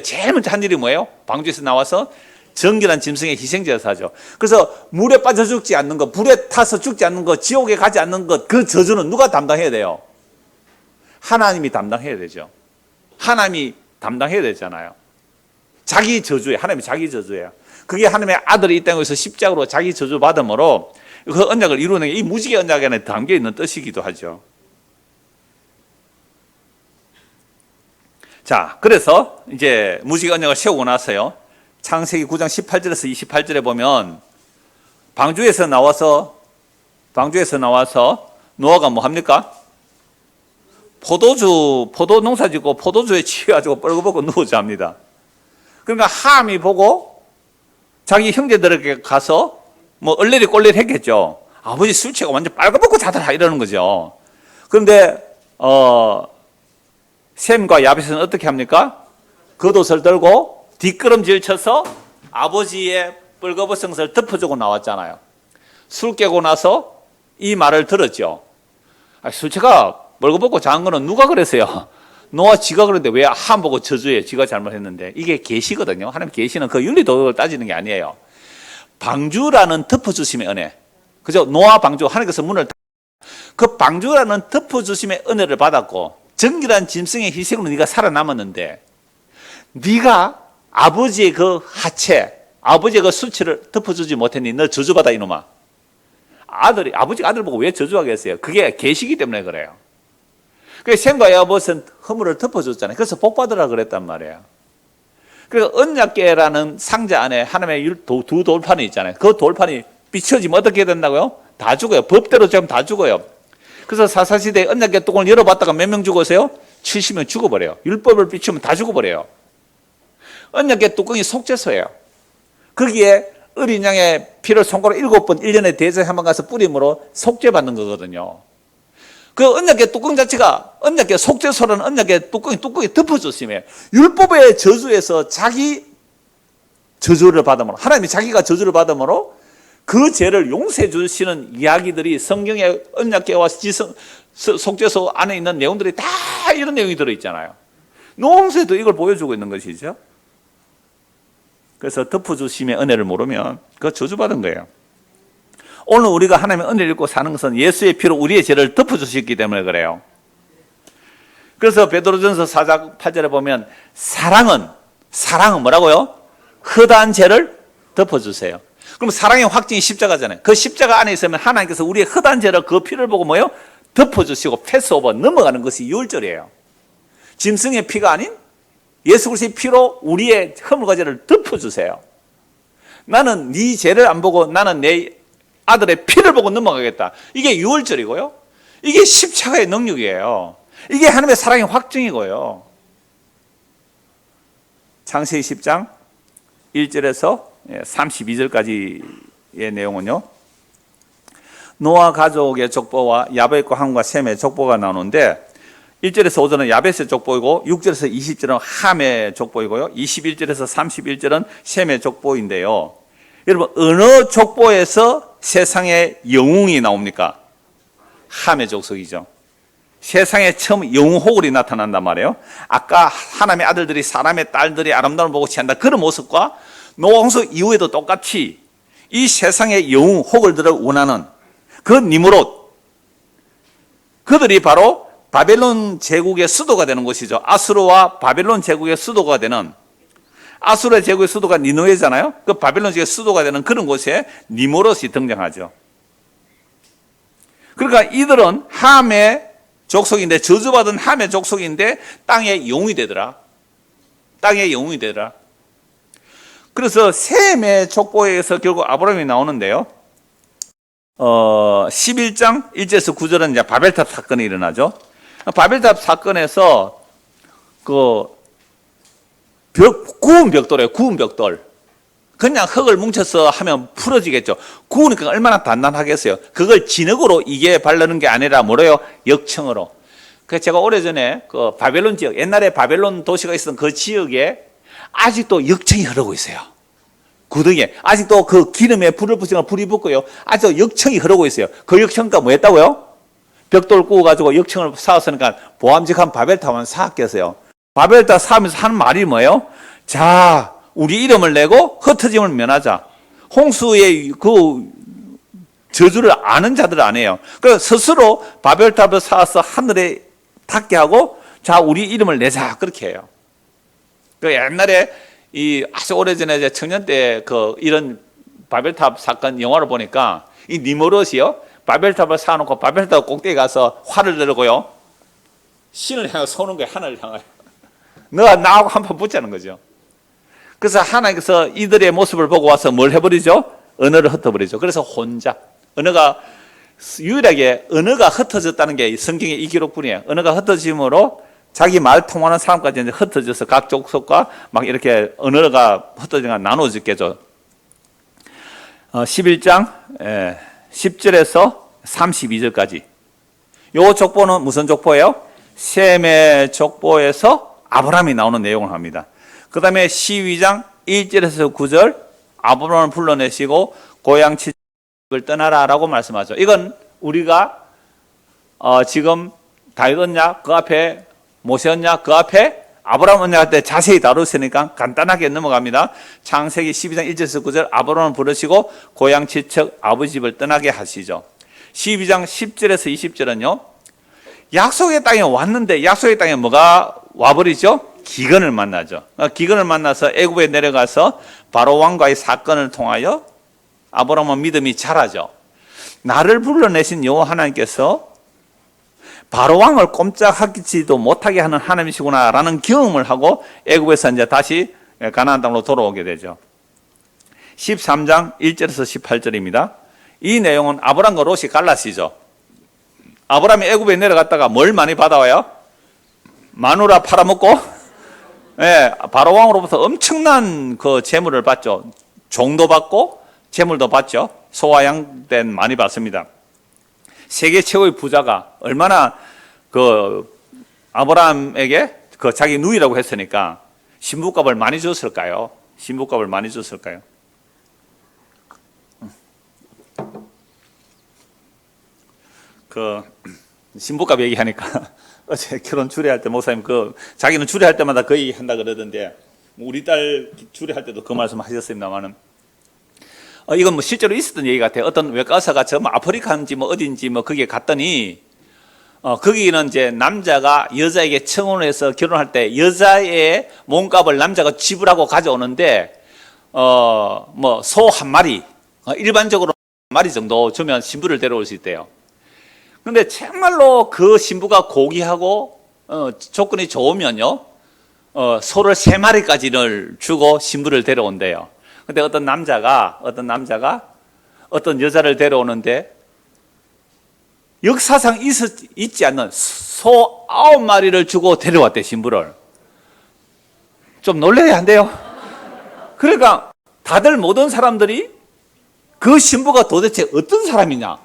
제일 먼저 한 일이 뭐예요? 방주에서 나와서 정결한 짐승의 희생제에서 하죠. 그래서 물에 빠져 죽지 않는 것, 불에 타서 죽지 않는 것, 지옥에 가지 않는 것, 그 저주는 누가 담당해야 돼요? 하나님이 담당해야 되죠. 하나님이 담당해야 되잖아요. 자기 저주예요. 하나님이 자기 저주예요. 그게 하나님의 아들이 이 땅에서 십자가로 자기 저주 받음으로 그 언약을 이루는 게 이 무지개 언약 안에 담겨 있는 뜻이기도 하죠. 자, 그래서 이제 무지개 언약을 세우고 나서요, 창세기 9장 18절에서 28절에 보면 방주에서 나와서 노아가 뭐 합니까? 포도 농사 짓고 포도주에 취해가지고 뻘거벗고 누우자 합니다. 그러니까 함이 보고 자기 형제들에게 가서 뭐 얼레리 꼴레리 했겠죠. 아버지 술 취하고 완전 빨가벗고 자더라 이러는 거죠. 그런데 셈과 야벳은 어떻게 합니까? 겉옷을 들고 뒷걸음질 쳐서 아버지의 뻘거벗은 것을 덮어주고 나왔잖아요. 술 깨고 나서 이 말을 들었죠. 술 취가 뻘거벗고 자는 거는 누가 그랬어요? 노아 지가 그랬는데 왜 함 보고 저주해? 지가 잘못했는데. 이게 계시거든요. 하나님 계시는 그 윤리도덕을 따지는 게 아니에요. 방주라는 덮어주심의 은혜. 그죠? 노아 방주, 하나님께서 문을 그 방주라는 덮어주심의 은혜를 받았고 정결한 짐승의 희생으로 네가 살아남았는데 네가 아버지의 그 하체, 아버지의 그 수치를 덮어주지 못했니? 너 저주받아 이놈아. 아버지가 아들 보고 왜 저주하겠어요? 그게 계시기 때문에 그래요. 그래서 셈과 야벳은 허물을 덮어줬잖아요. 그래서 복 받으라 그랬단 말이에요. 그래서 언약궤라는 상자 안에 하나님의 두 돌판이 있잖아요. 그 돌판이 비춰지면 어떻게 된다고요? 다 죽어요. 법대로 지금 다 죽어요. 그래서 사사시대에 언약궤 뚜껑을 열어봤다가 몇 명 죽었어요? 치시면 죽어버려요. 율법을 비추면 다 죽어버려요. 언약궤 뚜껑이 속죄소예요. 거기에 어린 양의 피를 손가락 7번 1년에 대접에 한번 가서 뿌림으로 속죄받는 거거든요. 그 언약궤 뚜껑 자체가 언약궤 속죄소라는 언약궤 뚜껑이 덮어줬으며 율법의 저주에서 자기 저주를 받음으로 하나님이 자기가 저주를 받음으로 그 죄를 용서해 주시는 이야기들이 성경의 언약궤와 속죄소 안에 있는 내용들이 다 이런 내용이 들어있잖아요. 농세도 이걸 보여주고 있는 것이죠. 그래서 덮어주심의 은혜를 모르면 그거 저주받은 거예요. 오늘 우리가 하나님의 은혜를 입고 사는 것은 예수의 피로 우리의 죄를 덮어주셨기 때문에 그래요. 그래서 베드로전서 4장 8절에 보면 사랑은 뭐라고요? 허다한 죄를 덮어주세요. 그럼 사랑의 확증이 십자가잖아요. 그 십자가 안에 있으면 하나님께서 우리의 허다한 죄를 그 피를 보고 뭐요? 덮어주시고 패스오버 넘어가는 것이 유월절이에요. 짐승의 피가 아닌 예수 그리스도의 피로 우리의 허물과 죄를 덮어주세요. 나는 네 죄를 안 보고 나는 내 아들의 피를 보고 넘어가겠다. 이게 유월절이고요. 이게 십자가의 능력이에요. 이게 하나님의 사랑의 확증이고요. 창세기 10장 1절에서 32절까지의 내용은요. 노아 가족의 족보와 야벳과 함과 셈의 족보가 나오는데 1절에서 5절은 야벳의 족보이고 6절에서 20절은 함의 족보이고요. 21절에서 31절은 셈의 족보인데요. 여러분 어느 족보에서 세상에 영웅이 나옵니까? 함의 족속이죠. 세상에 처음 영웅호굴이 나타난단 말이에요. 아까 하나님의 아들들이 사람의 딸들이 아름다움을 보고 취한다 그런 모습과 노아홍수 이후에도 똑같이 이 세상의 영웅호굴들을 원하는 그 니므롯, 그들이 바로 바벨론 제국의 수도가 되는 것이죠. 아수르와 바벨론 제국의 수도가 되는, 아수르 제국의 수도가 니느웨잖아요. 그 바벨론 제국의 수도가 되는 그런 곳에 니므롯이 등장하죠. 그러니까 이들은 함의 족속인데, 저주받은 함의 족속인데 땅의 영웅이 되더라. 땅의 영웅이 되더라. 그래서 셈의 족보에서 결국 아브라함이 나오는데요. 11장 1절에서 9절은 이제 바벨탑 사건이 일어나죠. 바벨탑 사건에서 구운 벽돌이에요. 구운 벽돌. 그냥 흙을 뭉쳐서 하면 풀어지겠죠. 구우니까 얼마나 단단하겠어요. 그걸 진흙으로 이게 바르는 게 아니라 뭐래요? 역청으로. 그래서 제가 오래전에 그 바벨론 지역, 옛날에 바벨론 도시가 있었던 그 지역에 아직도 역청이 흐르고 있어요. 구덩이에. 아직도 그 기름에 불을 붙이면 불이 붙고요. 아직도 역청이 흐르고 있어요. 그 역청가 뭐 했다고요? 벽돌 구워가지고 역청을 쌓았으니까 보암직한 바벨탑을 쌓았겠어요. 바벨탑 쌓으면서 하는 말이 뭐예요? 자, 우리 이름을 내고 흩어짐을 면하자. 홍수의 그 저주를 아는 자들 아니에요. 그래서 스스로 바벨탑을 쌓아서 하늘에 닿게 하고, 자, 우리 이름을 내자. 그렇게 해요. 그 옛날에 아주 오래전에 이제 청년 때 이런 바벨탑 사건 영화를 보니까 이 니므롯이요. 바벨탑을 쌓아놓고 바벨탑 꼭대기 가서 활을 들고요. 신을 향해 쏘는 거예요. 하늘을 향하여. 너가 나하고 한판 붙자는 거죠. 그래서 하나님께서 이들의 모습을 보고 와서 뭘 해버리죠? 언어를 흩어버리죠. 그래서 혼자. 유일하게 언어가 흩어졌다는 게 성경의 이 기록뿐이에요. 언어가 흩어짐으로 자기 말 통하는 사람까지 이제 흩어져서 각 족속과 막 이렇게 언어가 흩어져가 나눠지겠죠. 11장 10절에서 32절까지. 요 족보는 무슨 족보예요? 셈의 족보에서 아브라함이 나오는 내용을 합니다. 그 다음에 12장 1절에서 9절 아브라함을 불러내시고 고향 집을 떠나라라고 말씀하죠. 이건 우리가 지금 다윗 언약 그 앞에 모세 언약 그 앞에 아브라함 언약 때 자세히 다뤘으니까 간단하게 넘어갑니다. 창세기 12장 1절에서 9절 아브라함을 부르시고 고향 친척 아버지 집을 떠나게 하시죠. 12장 10절에서 20절은요. 약속의 땅에 왔는데 약속의 땅에 뭐가 와버리죠? 기근을 만나죠. 기근을 만나서 애굽에 내려가서 바로 왕과의 사건을 통하여 아브라함은 믿음이 자라죠. 나를 불러내신 여호와 하나님께서 바로 왕을 꼼짝하지도 못하게 하는 하나님이시구나라는 경험을 하고 애굽에서 이제 다시 가나안 땅으로 돌아오게 되죠. 13장 1절에서 18절입니다. 이 내용은 아브라함과 롯이 갈라시죠. 아브라함이 애굽에 내려갔다가 뭘 많이 받아와요? 마누라 팔아먹고, 예, 바로 왕으로부터 엄청난 그 재물을 받죠. 종도 받고 재물도 받죠. 소와 양된 많이 받습니다. 세계 최고의 부자가 얼마나 그 아브라함에게 그 자기 누이라고 했으니까 신부값을 많이 줬을까요? 신부값을 많이 줬을까요? 그 신부값 얘기하니까 어제 결혼 주례할 때 목사님 자기는 주례할 때마다 거의 한다 그러던데 우리 딸 주례할 때도 그 말씀 하셨습니다만은 이건 뭐 실제로 있었던 얘기 같아요. 어떤 외과사가 저 아프리카인지 뭐 어딘지 뭐 거기에 갔더니 거기는 이제 남자가 여자에게 청혼을 해서 결혼할 때 여자의 몸값을 남자가 지불하고 가져오는데 뭐 소 한 마리 일반적으로 한 마리 정도 주면 신부를 데려올 수 있대요. 근데 정말로 그 신부가 고귀하고 조건이 좋으면요 소를 3마리까지를 주고 신부를 데려온대요. 근데 어떤 남자가 어떤 여자를 데려오는데 역사상 있지 않는 소 9마리를 주고 데려왔대, 신부를. 좀 놀라야 한대요. 그러니까 다들 모든 사람들이 그 신부가 도대체 어떤 사람이냐.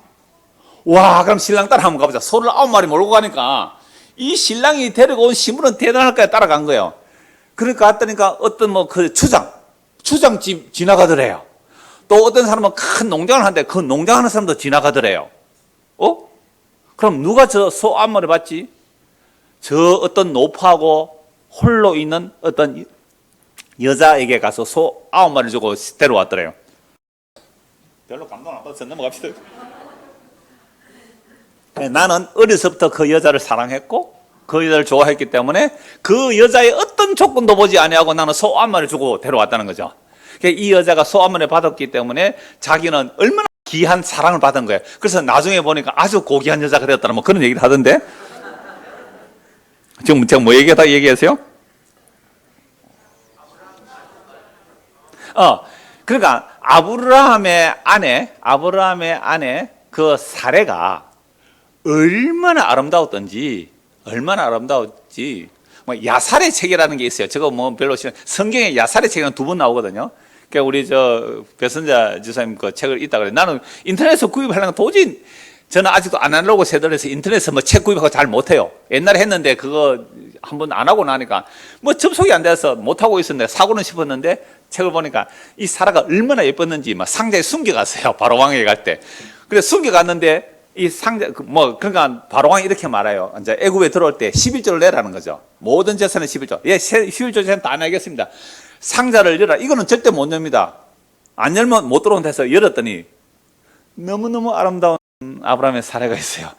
와, 그럼 신랑 따라 한번 가보자. 소를 9마리 몰고 가니까 이 신랑이 데리고 온 신부는 대단할까요? 따라간 거예요. 그러니까 갔더니까 어떤 뭐 그 추장집 지나가더래요. 또 어떤 사람은 큰 농장을 하는데 그 농장하는 사람도 지나가더래요. 그럼 누가 저 소 9마리 봤지? 저 어떤 노파하고 홀로 있는 어떤 여자에게 가서 소 9마리 주고 데려왔더래요. 별로 감동 안 받아서 넘어갑시다. 나는 어려서부터 그 여자를 사랑했고 그 여자를 좋아했기 때문에 그 여자의 어떤 조건도 보지 아니하고 나는 소 9마리 주고 데려왔다는 거죠. 이 여자가 소 9마리 받았기 때문에 자기는 얼마나 귀한 사랑을 받은 거예요. 그래서 나중에 보니까 아주 고귀한 여자가 되었다는 뭐 그런 얘기를 하던데. 지금 제가 뭐 얘기하세요? 그러니까 아브라함의 아내 그 사례가 얼마나 아름다웠지. 뭐 야살의 책이라는 게 있어요. 저거 뭐 별로 성경에 야살의 책은 2번 나오거든요. 그러니까 우리 저 배선자 지사님 그 책을 읽다 그래. 나는 인터넷에서 구입하려면 도저히 저는 아직도 아날로그 세대라서 인터넷에서 뭐 책 구입하고 잘 못해요. 옛날에 했는데 그거 한번 안 하고 나니까 뭐 접속이 안 돼서 못 하고 있었는데 사고는 싶었는데 책을 보니까 이 사라가 얼마나 예뻤는지 막 상자에 숨겨갔어요. 바로 왕에게 갈 때. 그래서 숨겨갔는데 이 상자 뭐 그러니까 바로 왕이 이렇게 말해요. 이제 애굽에 들어올 때 11조를 내라는 거죠. 모든 재산은 11조. 예, 11조 재산 다 내겠습니다. 상자를 열어라. 이거는 절대 못 엽니다. 안 열면 못 들어온다 해서 열었더니 너무너무 아름다운 아브라함의 사례가 있어요.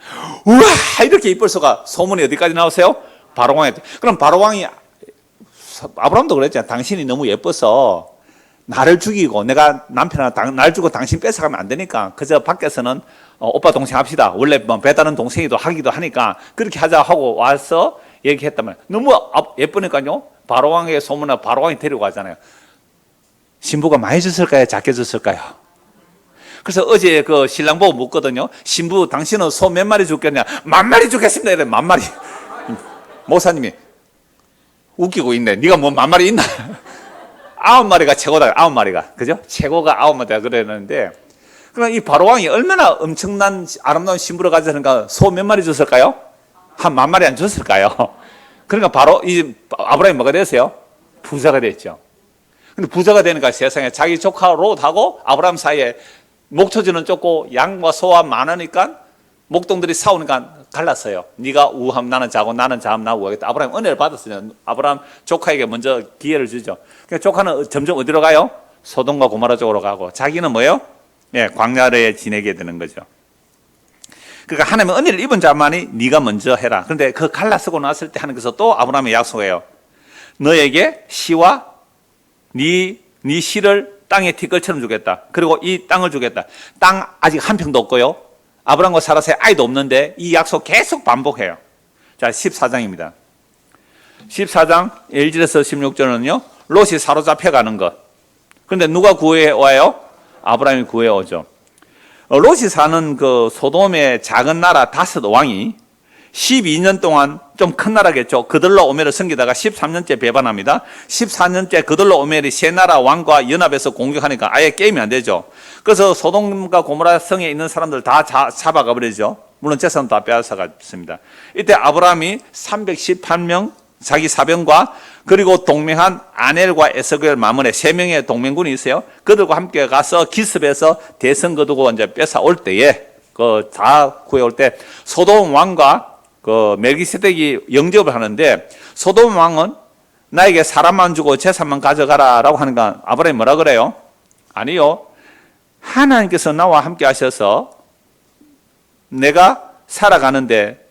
우와, 이렇게 이쁠 수가. 소문이 어디까지 나오세요? 바로왕에. 그럼 바로왕이 아브라함도 그랬잖아요. 당신이 너무 예뻐서 나를 죽이고 내가 남편한테 날 주고 당신 뺏어가면 안 되니까 그저 밖에서는 오빠 동생 합시다. 원래 뭐 배다른 동생이도 하기도 하니까 그렇게 하자 하고 와서 얘기했다면 너무 예쁘니까요. 바로왕에게 소문나 바로왕이 데리고 가잖아요. 신부가 많이 줬을까요? 작게 줬을까요? 그래서 어제 그 신랑 보고 묻거든요. 신부 당신은 소 몇 마리 죽겠냐? 10,000마리 죽겠습니다. 이래 10,000마리. 목사님이 웃기고 있네. 네가 뭐 10,000마리 있나? 9마리가 최고다. 9마리가 그죠? 최고가 9마리다 그랬는데 그러니까 이 바로왕이 얼마나 엄청난 아름다운 신부를 가졌는가. 소 몇 마리 줬을까요? 한 10,000마리 안 줬을까요? 그러니까 바로 이 아브라함이 뭐가 됐어요? 부자가 됐죠. 근데 부자가 되니까 세상에 자기 조카 롯하고 아브라함 사이에 목초지는 좁고 양과 소와 많으니까 목동들이 싸우니까 갈랐어요. 네가 우함 나는 자고 나는 자함 나 우하겠다. 아브라함 은혜를 받았어요. 아브라함 조카에게 먼저 기회를 주죠. 그러니까 조카는 점점 어디로 가요? 소돔과 고모라 쪽으로 가고 자기는 뭐예요? 예, 광야에 지내게 되는 거죠. 그러니까 하나님의 은혜를 입은 자만이 네가 먼저 해라. 그런데 그 갈라서고 났을 때 하나님께서 또 아브라함에 약속해요. 너에게 시와 네 시를 땅에 티끌처럼 주겠다. 그리고 이 땅을 주겠다. 땅 아직 한 평도 없고요. 아브라함과 사라의 아이도 없는데 이 약속 계속 반복해요. 자, 14장입니다. 14장 1절에서 16절은요. 롯이 사로잡혀 가는 것. 그런데 누가 구해 와요? 아브라함이 구해 오죠. 롯이 사는 그 소돔의 작은 나라 5 왕이 12년 동안 좀 큰 나라겠죠. 그들로 오멜을 섬기다가 13년째 배반합니다. 14년째 그들로 오멜이 세 나라 왕과 연합해서 공격하니까 아예 게임이 안 되죠. 그래서 소돔과 고모라 성에 있는 사람들 다 잡아가 버리죠. 물론 재산도 다 빼앗아갔습니다. 이때 아브라함이 318명 자기 사병과 그리고 동맹한 아넬과 에스겔 마므네 세 명의 동맹군이 있어요. 그들과 함께 가서 기습해서 대성 거두고 이제 뺏어올 때에 그 다 구해올 때 소돔 왕과 그 멜기세덱이 영접을 하는데 소돔 왕은 나에게 사람만 주고 재산만 가져가라라고 하니까 아브라함이 뭐라 그래요? 아니요. 하나님께서 나와 함께 하셔서 내가 살아가는데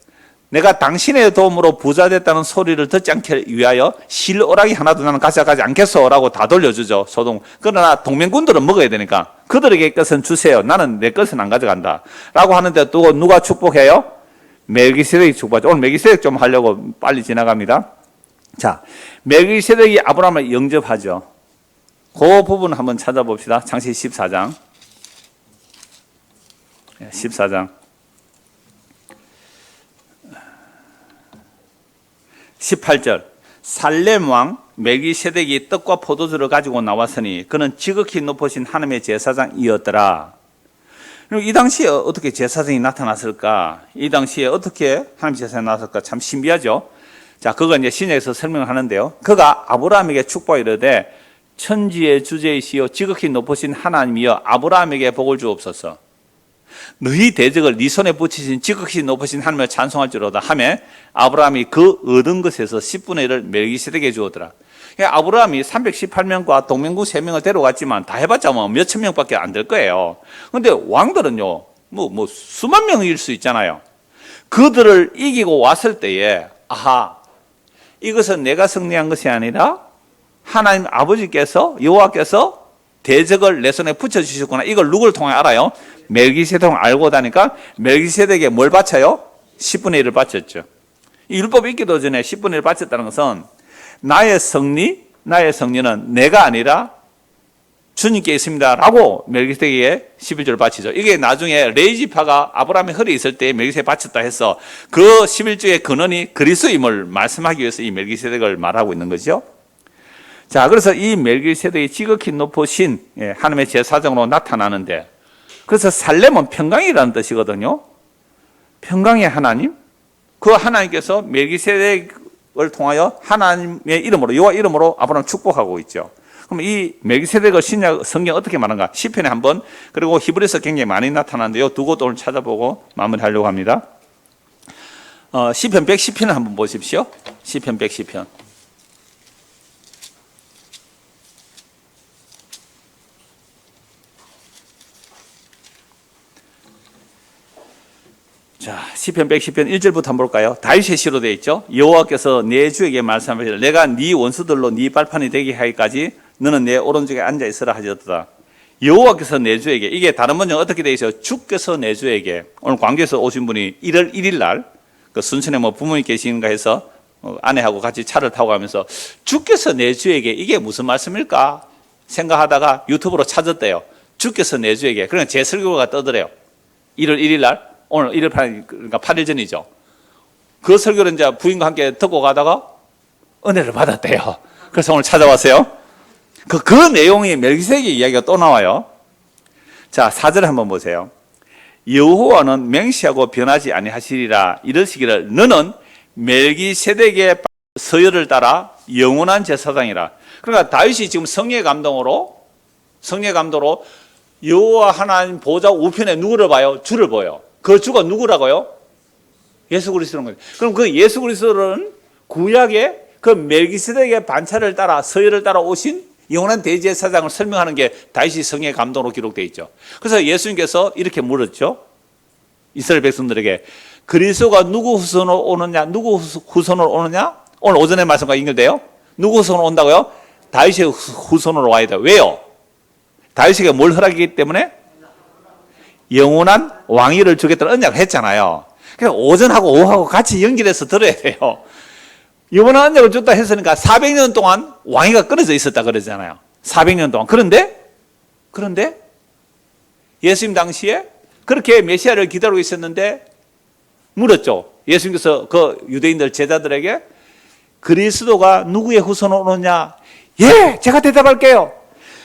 내가 당신의 도움으로 부자 됐다는 소리를 듣지 않게 위하여 실오라기 하나도 나는 가져가지 않겠소라고 다 돌려주죠. 소돔. 그러나 동맹군들은 먹어야 되니까 그들에게 것은 주세요. 나는 내 것은 안 가져간다 라고 하는데 또 누가 축복해요? 멜기세덱이 축복하죠. 오늘 멜기세덱 좀 하려고 빨리 지나갑니다. 자, 멜기세덱이 아브라함을 영접하죠. 그 부분 한번 찾아봅시다. 창세기 14장 14장 18절 살렘 왕 멜기세덱이 떡과 포도주를 가지고 나왔으니 그는 지극히 높으신 하나님의 제사장이었더라. 이 당시에 어떻게 제사장이 나타났을까? 이 당시에 어떻게 하나님 제사장이 나왔을까? 참 신비하죠. 자, 그거 이제 신약에서 설명을 하는데요. 그가 아브라함에게 축복하 이르되 천지의 주제이시여 지극히 높으신 하나님이여 아브라함에게 복을 주옵소서. 너희 대적을 네 손에 붙이신 지극히 높으신 하나님을 찬송할지로다 하며 아브라함이 그 얻은 것에서 10분의 1을 멜기세덱에게 주었더라. 아브라함이 318명과 동맹군 3명을 데려갔지만 다 해봤자 뭐 몇천 명밖에 안 될 거예요. 그런데 왕들은요 뭐 수만 명일 수 있잖아요. 그들을 이기고 왔을 때에 아하, 이것은 내가 승리한 것이 아니라 하나님 아버지께서 여호와께서 대적을 내 손에 붙여주셨구나. 이걸 누구를 통해 알아요? 멜기세덱을 알고 다니까 멜기세덱에게 뭘 바쳐요? 10분의 1을 바쳤죠. 이 율법이 있기도 전에 10분의 1을 바쳤다는 것은 나의 승리는 내가 아니라 주님께 있습니다 라고 멜기세덱에게 11조를 바치죠. 이게 나중에 레이지파가 아브라함의 허리에 있을 때 멜기세덱 바쳤다 해서 그 11조의 근원이 그리스도임을 말씀하기 위해서 이 멜기세덱을 말하고 있는 거죠. 자, 그래서 이 멜기세덱이 지극히 높으신 하나님의 제사장으로 나타나는데, 그래서 살렘은 평강이라는 뜻이거든요. 평강의 하나님. 그 하나님께서 멜기세덱을 통하여 하나님의 이름으로, 여호와 이름으로 아브라함을 축복하고 있죠. 그럼 이 멜기세덱을 신약 성경 어떻게 말하는가? 시편에 한번, 그리고 히브리서 굉장히 많이 나타나는데요. 두 곳 오늘 찾아보고 마무리하려고 합니다. 시편 110편을 한번 보십시오. 시편 110편. 자, 시편 110편 1절부터 한번 볼까요? 다윗의 시로 되어 있죠. 여호와께서 내 주에게 말씀하시되 내가 네 원수들로 네 발판이 되게 하기까지 너는 내 오른쪽에 앉아 있으라 하셨다. 여호와께서 내 주에게, 이게 다른 번역 어떻게 되어 있어요? 주께서 내 주에게. 오늘 광주에서 오신 분이 1월 1일 날 그 순천에 뭐 부모님 계시는가 해서 아내하고 같이 차를 타고 가면서 주께서 내 주에게 이게 무슨 말씀일까 생각하다가 유튜브로 찾았대요. 주께서 내 주에게. 그러니까 제 설교가 떠들어요. 1월 1일 날, 오늘 1월 8일, 그러니까 8일 전이죠. 그 설교를 이제 부인과 함께 듣고 가다가 은혜를 받았대요. 그래서 오늘 찾아왔어요. 그 내용이 멜기세덱의 이야기가 또 나와요. 자, 4절 한번 보세요. 여호와는 맹시하고 변하지 아니하시리라 이르시기를 너는 멜기세덱의 서열을 따라 영원한 제사장이라. 그러니까 다윗이 지금 성령의 감동으로 여호와 하나님 보좌 우편에 누구를 봐요? 주를 보여. 그 주가 누구라고요? 예수 그리스도인 거예요. 그럼 그 예수 그리스도는 구약의 그 멜기세덱의 반차를 따라 서열을 따라 오신 영원한 대제사장을 설명하는 게 다윗이 성령의 감동으로 기록되어 있죠. 그래서 예수님께서 이렇게 물었죠. 이스라엘 백성들에게 그리스도가 누구 후손으로 오느냐, 누구 후손으로 오느냐? 오늘 오전에 말씀과 연결돼요. 누구 후손으로 온다고요? 다윗의 후손으로 와야 돼요. 왜요? 다윗에게 뭘 허락했기 때문에? 영원한 왕위를 주겠다는 언약을 했잖아요. 그래서 오전하고 오후하고 같이 연결해서 들어야 돼요. 영원한 언약을 줬다 했으니까 400년 동안 왕위가 끊어져 있었다 그러잖아요. 400년 동안. 그런데 예수님 당시에 그렇게 메시아를 기다리고 있었는데 물었죠. 예수님께서 그 유대인들 제자들에게 그리스도가 누구의 후손으로 오느냐? 예, 제가 대답할게요.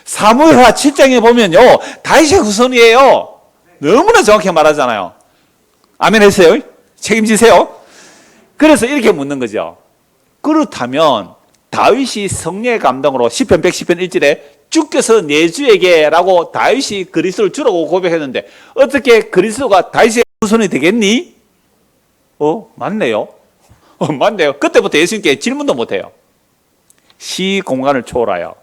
사무엘하 7장에 보면요, 다윗의 후손이에요. 너무나 정확히 말하잖아요. 아멘 했어요? 책임지세요. 그래서 이렇게 묻는 거죠. 그렇다면 다윗이 성령의 감동으로 시편 110편 1절에 주께서 내 주에게 라고 다윗이 그리스도를 주라고 고백했는데 어떻게 그리스도가 다윗의 후손이 되겠니? 맞네요. 맞네요. 그때부터 예수님께 질문도 못해요. 시 공간을 초월하여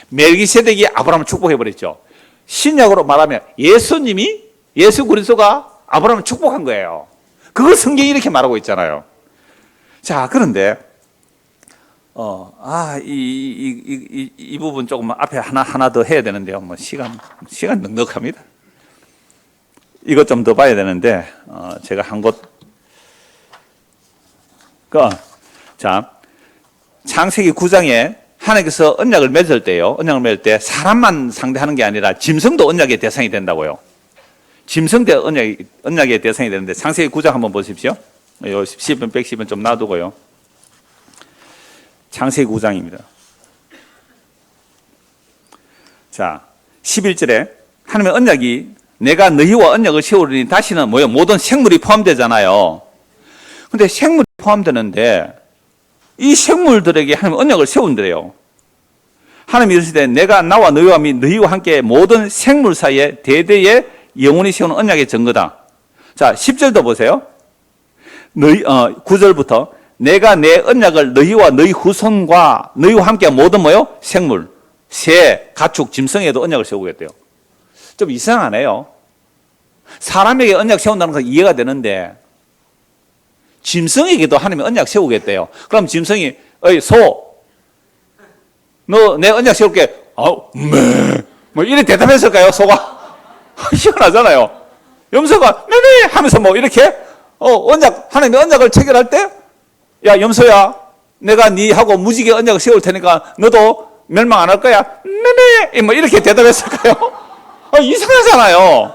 멜기세덱이 아브라함을 축복해버렸죠. 신약으로 말하면 예수님이 예수 그리스도가 아브라함을 축복한 거예요. 그걸 성경이 이렇게 말하고 있잖아요. 자, 그런데 이 부분 조금 앞에 하나 더 해야 되는데요. 뭐 시간 넉넉합니다. 이것 좀 더 봐야 되는데 제가 한 곳 자, 창세기 9장에 하나님께서 언약을 맺을 때요. 언약을 맺을 때 사람만 상대하는 게 아니라 짐승도 언약의 대상이 된다고요. 짐승도 언약의 대상이 되는데 창세기 9장 한번 보십시오. 요 10번 110번 좀 놔두고요. 창세기 9장입니다. 자, 11절에 하나님의 언약이 내가 너희와 언약을 세우리니 다시는 뭐요? 모든 생물이 포함되잖아요. 근데 생물이 포함되는데 이 생물들에게 하나님 언약을 세운대요. 하나님이 이르시되 내가 나와 너희와 및 너희와 함께 모든 생물 사이에 대대에 영원히 세우는 언약의 증거다. 자, 10절도 보세요. 9절부터 내가 내 언약을 너희와 너희 후손과 너희와 함께 모든 뭐요? 생물, 새, 가축, 짐승에도 언약을 세우겠대요. 좀 이상하네요. 사람에게 언약 세운다는 건 이해가 되는데 짐승에게도 하나님이 언약 세우겠대요. 그럼 짐승이 어이 소, 너 내 언약 세울게. 뭐 이렇게 대답했을까요? 소가 희한하잖아요. 염소가 네네 하면서 뭐 이렇게 언약 하나님의 언약을 체결할 때 야 염소야 내가 니하고 무지개 언약을 세울 테니까 너도 멸망 안 할 거야. 네네 뭐 이렇게 대답했을까요? 이상하잖아요.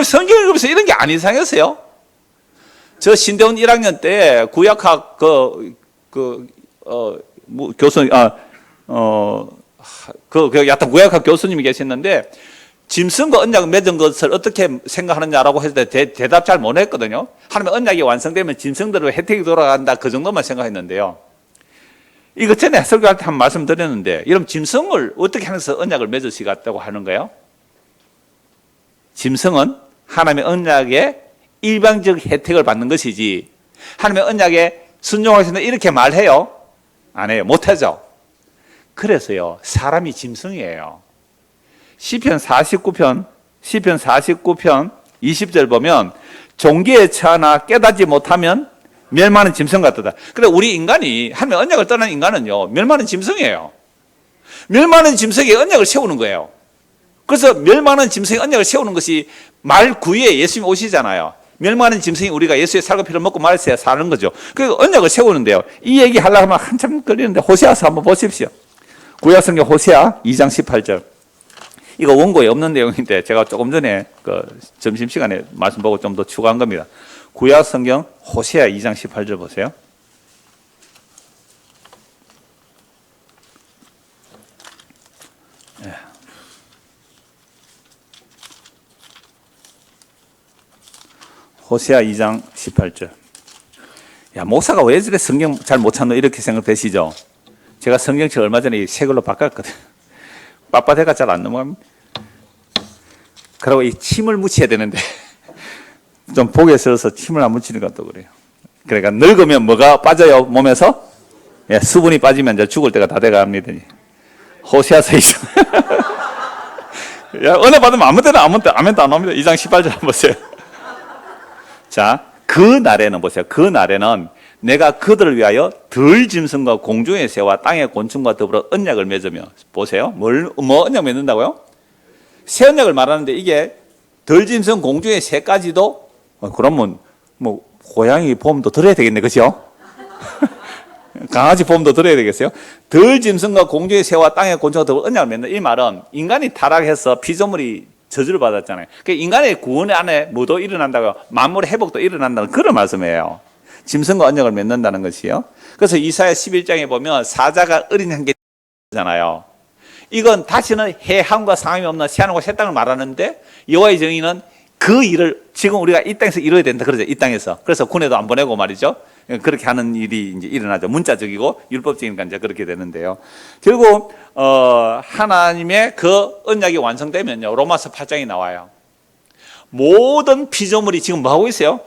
성경 읽으면서 이런 게 안 이상했어요? 저 신대원 1학년 때 구약학 교수님, 여튼 구약학 교수님이 계셨는데, 짐승과 언약을 맺은 것을 어떻게 생각하느냐라고 했을 때 대답 잘 못 했거든요. 하나님의 언약이 완성되면 짐승들의 혜택이 돌아간다. 그 정도만 생각했는데요. 이것 전에 설교할 때 한 말씀 드렸는데, 여러분, 짐승을 어떻게 하면서 언약을 맺으시겠다고 하는 거예요? 짐승은 하나님의 언약에 일방적 혜택을 받는 것이지 하나님의 언약에 순종하신다 이렇게 말해요? 안 해요. 못하죠. 그래서요 사람이 짐승이에요. 시편 49편 20절 보면 종기에 처하나 깨닫지 못하면 멸망하는 짐승 같다. 그런데 우리 인간이 하나님의 언약을 떠난 인간은요 멸망하는 짐승이에요. 멸망하는 짐승에게 언약을 세우는 거예요. 그래서 멸망하는 짐승의 언약을 세우는 것이 말 구유에 예수님이 오시잖아요. 멸망하는 짐승이 우리가 예수의 살과 피를 먹고 말했어야 사는 거죠. 그 언약을 세우는데요. 이 얘기 하려고 하면 한참 걸리는데 호세아서 한번 보십시오. 구약성경 호세아 2장 18절. 이거 원고에 없는 내용인데 제가 조금 전에 점심시간에 말씀 보고 좀 더 추가한 겁니다. 구약성경 호세아 2장 18절 보세요. 호세아 2장 18절. 야, 목사가 왜 저래 성경 잘 못 찾노? 이렇게 생각되시죠? 제가 성경책 얼마 전에 새 걸로 바꿨거든. 빳빳해가 잘 안 넘어갑니다. 그리고 이 침을 묻혀야 되는데, 좀 보기에 써서 침을 안 묻히는 것도 그래요. 그러니까 늙으면 뭐가 빠져요? 몸에서? 예, 수분이 빠지면 이제 죽을 때가 다 돼갑니다. 호세아서 2장. 야, 은혜 받으면 아무 때나 아멘도 안 옵니다. 2장 18절 한번 보세요. 자, 그 날에는 보세요. 그 날에는 내가 그들을 위하여 들 짐승과 공중의 새와 땅의 곤충과 더불어 언약을 맺으며 보세요. 뭐 언약 맺는다고요? 새 언약을 말하는데 이게 들 짐승 공중의 새까지도 그러면 뭐 고양이 보험도 들어야 되겠네, 그죠? 강아지 보험도 들어야 되겠어요? 들 짐승과 공중의 새와 땅의 곤충과 더불어 언약을 맺는 이 말은 인간이 타락해서 피조물이 저주를 받았잖아요. 그러니까 인간의 구원 안에 뭐도 일어난다고요? 만물의 회복도 일어난다는 그런 말씀이에요. 짐승과 언약을 맺는다는 것이요. 그래서 이사야 11장에 보면 사자가 어린 향기잖아요. 이건 다시는 해함과 상함이 없는 새하늘과 새 땅을 말하는데 여호와의 정의는 그 일을 지금 우리가 이 땅에서 이뤄야 된다 그러죠. 이 땅에서. 그래서 군에도 안 보내고 말이죠. 그렇게 하는 일이 이제 일어나죠. 문자적이고 율법적이니까 이제 그렇게 되는데요. 결국 하나님의 그 언약이 완성되면요. 로마서 8장이 나와요. 모든 피조물이 지금 뭐 하고 있어요?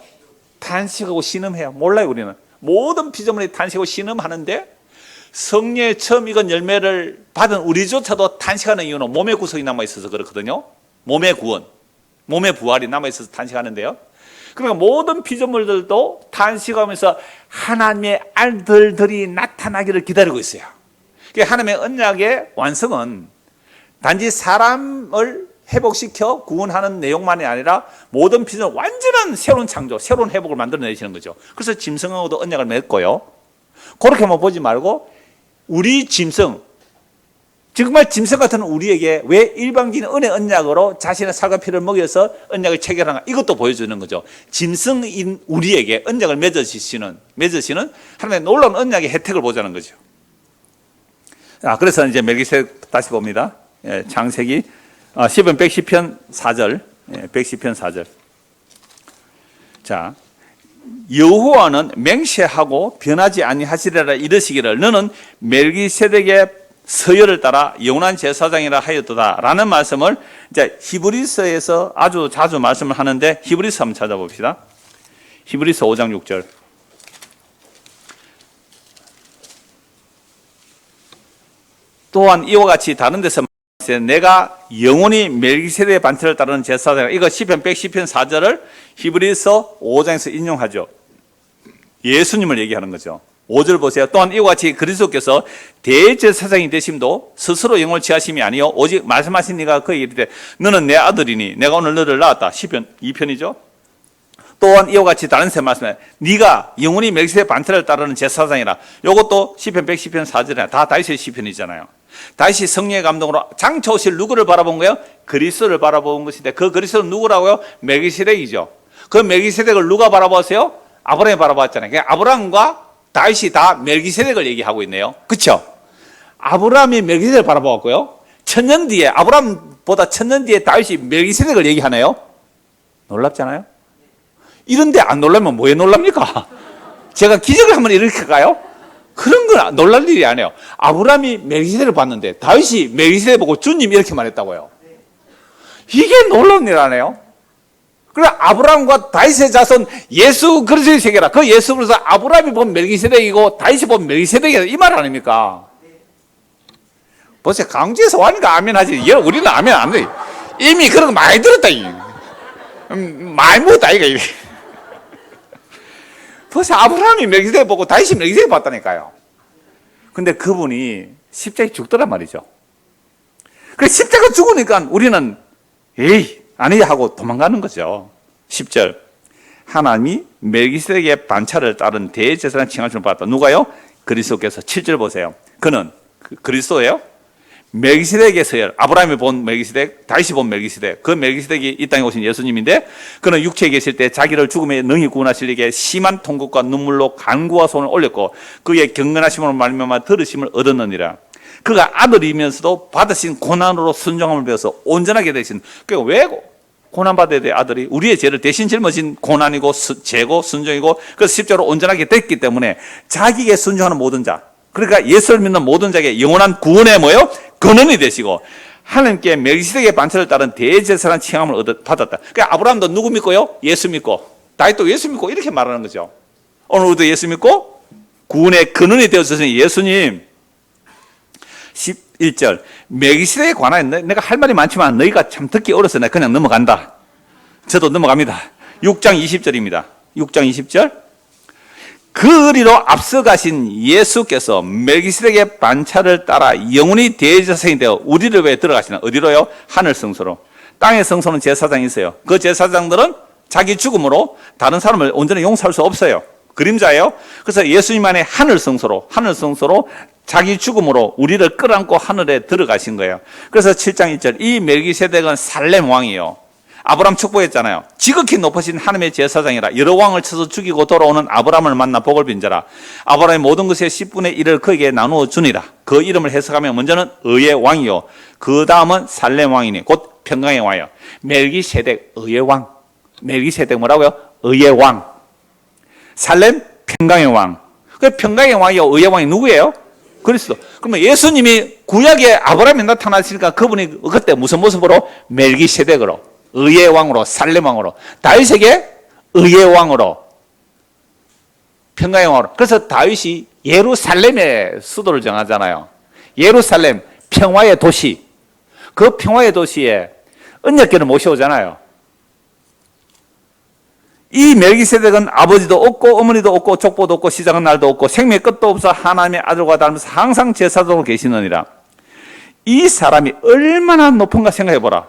탄식하고 신음해요. 몰라요, 우리는. 모든 피조물이 탄식하고 신음하는데 성령의 처음 익은 열매를 받은 우리조차도 탄식하는 이유는 몸의 구석이 남아있어서 그렇거든요. 몸의 구원, 몸의 부활이 남아있어서 탄식하는데요. 그러니까 모든 피조물들도 탄식하면서 하나님의 알들들이 나타나기를 기다리고 있어요. 그러니까 하나님의 언약의 완성은 단지 사람을 회복시켜 구원하는 내용만이 아니라 모든 피조물 완전한 새로운 창조, 새로운 회복을 만들어내시는 거죠. 그래서 짐승하고도 언약을 맺고요. 그렇게만 보지 말고 우리 짐승, 정말 짐승 같은 우리에게 왜 일방적인 은혜 언약으로 자신의 살과 피를 먹여서 언약을 체결하는가, 이것도 보여주는 거죠. 짐승인 우리에게 언약을 맺으시는 하나님의 놀라운 언약의 혜택을 보자는 거죠. 그래서 이제 멜기세덱 다시 봅니다. 창세기 10편 110편 4절, 110편 4절. 자, 여호와는 맹세하고 변하지 아니하시리라 이르시기를 너는 멜기세덱의 서열을 따라 영원한 제사장이라 하였도다라는 말씀을 이제 히브리서에서 아주 자주 말씀을 하는데 히브리서 한번 찾아봅시다. 히브리서 5장 6절. 또한 이와 같이 다른 데서 내가 영원히 멜기세덱의 반차를 따르는 제사장, 이거 시편 110편 4절을 히브리서 5장에서 인용하죠. 예수님을 얘기하는 거죠. 5절 보세요. 또한 이와 같이 그리스도께서 대제사장이 되심도 스스로 영을 취하심이 아니요 오직 말씀하신 이가 그에게 이르되 너는 내 아들이니 내가 오늘 너를 낳았다. 시편 2편이죠. 또한 이와 같이 다른 새 말씀에 네가 영원히 멜기세덱 반차를 따르는 제사장이라. 이것도 시편 110편 4절에 다 다윗의 시편이잖아요. 다윗이 성령의 감동으로 장차 오실 누구를 바라본 거예요? 그리스도를 바라본 것인데 그 그리스도는 누구라고요? 멜기세덱이죠. 그 멜기세덱을 누가 바라보았어요? 아브라함이 바라봤잖아요. 그러니까 아브라함과 다윗이 다 멜기세덱을 얘기하고 있네요. 그렇죠? 아브라함이 멜기세덱을 바라보았고요. 천년 뒤에 아브라함보다 천년 뒤에 다윗이 멜기세덱을 얘기하네요. 놀랍잖아요. 이런데 안 놀라면 뭐에 놀랍니까? 제가 기적을 한번 일으킬까요? 그런 건 놀랄 일이 아니에요. 아브라함이 멜기세덱을 봤는데 다윗이 멜기세덱 보고 주님 이렇게 말했다고요. 이게 놀라운 일 아니에요? 그래 아브라함과 다윗의 자손 예수 그리스도의 세계라. 그 예수 그리스도 아브라함이 본 멜기세덱이고 다윗이 본 멜기세덱이다 이 말 아닙니까? 벌써 강주에서 와니까 아멘 하지. 우리는 아멘 안 돼. 이미 그런 거 많이 들었다. 많이 묻었다 이거. 벌써 아브라함이 멜기세덱 보고 다윗이 멜기세덱 봤다니까요. 근데 그분이 십자가에 죽더란 말이죠. 그래서 십자가 죽으니까 우리는 에이 아니야 하고 도망가는 거죠. 10절 하나님이 멜기세덱의 반차를 따른 대제사장 칭하심을 받았다. 누가요? 그리스도께서. 7절 보세요. 그는 그리스도예요. 멜기세덱의 서열, 아브라함이 본 멜기세덱, 다윗이 본 멜기세덱, 그 멜기세덱이 이 땅에 오신 예수님인데 그는 육체에 계실 때 자기를 죽음에 능히 구원하실 이에게 심한 통곡과 눈물로 간구와 손을 올렸고 그의 경건하심으로 말미암아 들으심을 얻었느니라. 그가 아들이면서도 받으신 고난으로 순종함을 배워서 온전하게 되신. 그러니까 왜 고난받아야 돼? 아들이 우리의 죄를 대신 짊어진 고난이고 죄고 순종이고 그래서 십자로 온전하게 됐기 때문에 자기에게 순종하는 모든 자, 그러니까 예수를 믿는 모든 자에게 영원한 구원의 뭐예요? 근원이 되시고 하나님께 멜기세덱의 반차를 따른 대제사장 칭함을 받았다. 그러니까 아브라함도 누구 믿고요? 예수 믿고 다윗도 예수 믿고 이렇게 말하는 거죠. 오늘 우리도 예수 믿고 구원의 근원이 되어주신 예수님. 11절 멜기세덱에 관하여 내가 할 말이 많지만 너희가 참 듣기 어려서 내가 그냥 넘어간다. 저도 넘어갑니다. 6장 20절입니다. 6장 20절 그 의리로 앞서가신 예수께서 멜기세덱의 반차를 따라 영원히 대제사장이 되어 우리를 위해 들어가시나. 어디로요? 하늘 성소로. 땅의 성소는 제사장이 있어요. 그 제사장들은 자기 죽음으로 다른 사람을 온전히 용서할 수 없어요. 그림자예요. 그래서 예수님 안에 하늘 성소로 자기 죽음으로 우리를 끌어안고 하늘에 들어가신 거예요. 그래서 7장 1절 이 멜기세덱은 살렘 왕이요. 아브라함 축복했잖아요. 지극히 높으신 하나님의 제사장이라 여러 왕을 쳐서 죽이고 돌아오는 아브라함을 만나 복을 빈 자라. 아브라함의 모든 것의 10분의 1을 그에게 나누어 주니라. 그 이름을 해석하면 먼저는 의의 왕이요. 그 다음은 살렘 왕이니 곧 평강의 왕이요. 멜기세덱 의의 왕. 멜기세덱 뭐라고요? 의의 왕. 살렘 평강의 왕. 그 평강의 왕이요 의의 왕이 누구예요? 그리스도. 그러면 예수님이 구약에 아브라함이 나타나시니까 그분이 그때 무슨 모습으로? 멜기세덱으로, 의의 왕으로, 살렘 왕으로, 다윗에게 의의 왕으로, 평강의 왕으로. 그래서 다윗이 예루살렘의 수도를 정하잖아요. 예루살렘, 평화의 도시. 그 평화의 도시에 언약궤를 모셔오잖아요. 이 멜기세덱은 아버지도 없고 어머니도 없고 족보도 없고 시작은 날도 없고 생명의 끝도 없어 하나님의 아들과 닮아서 항상 제사장으로 계시느니라. 이 사람이 얼마나 높은가 생각해보라.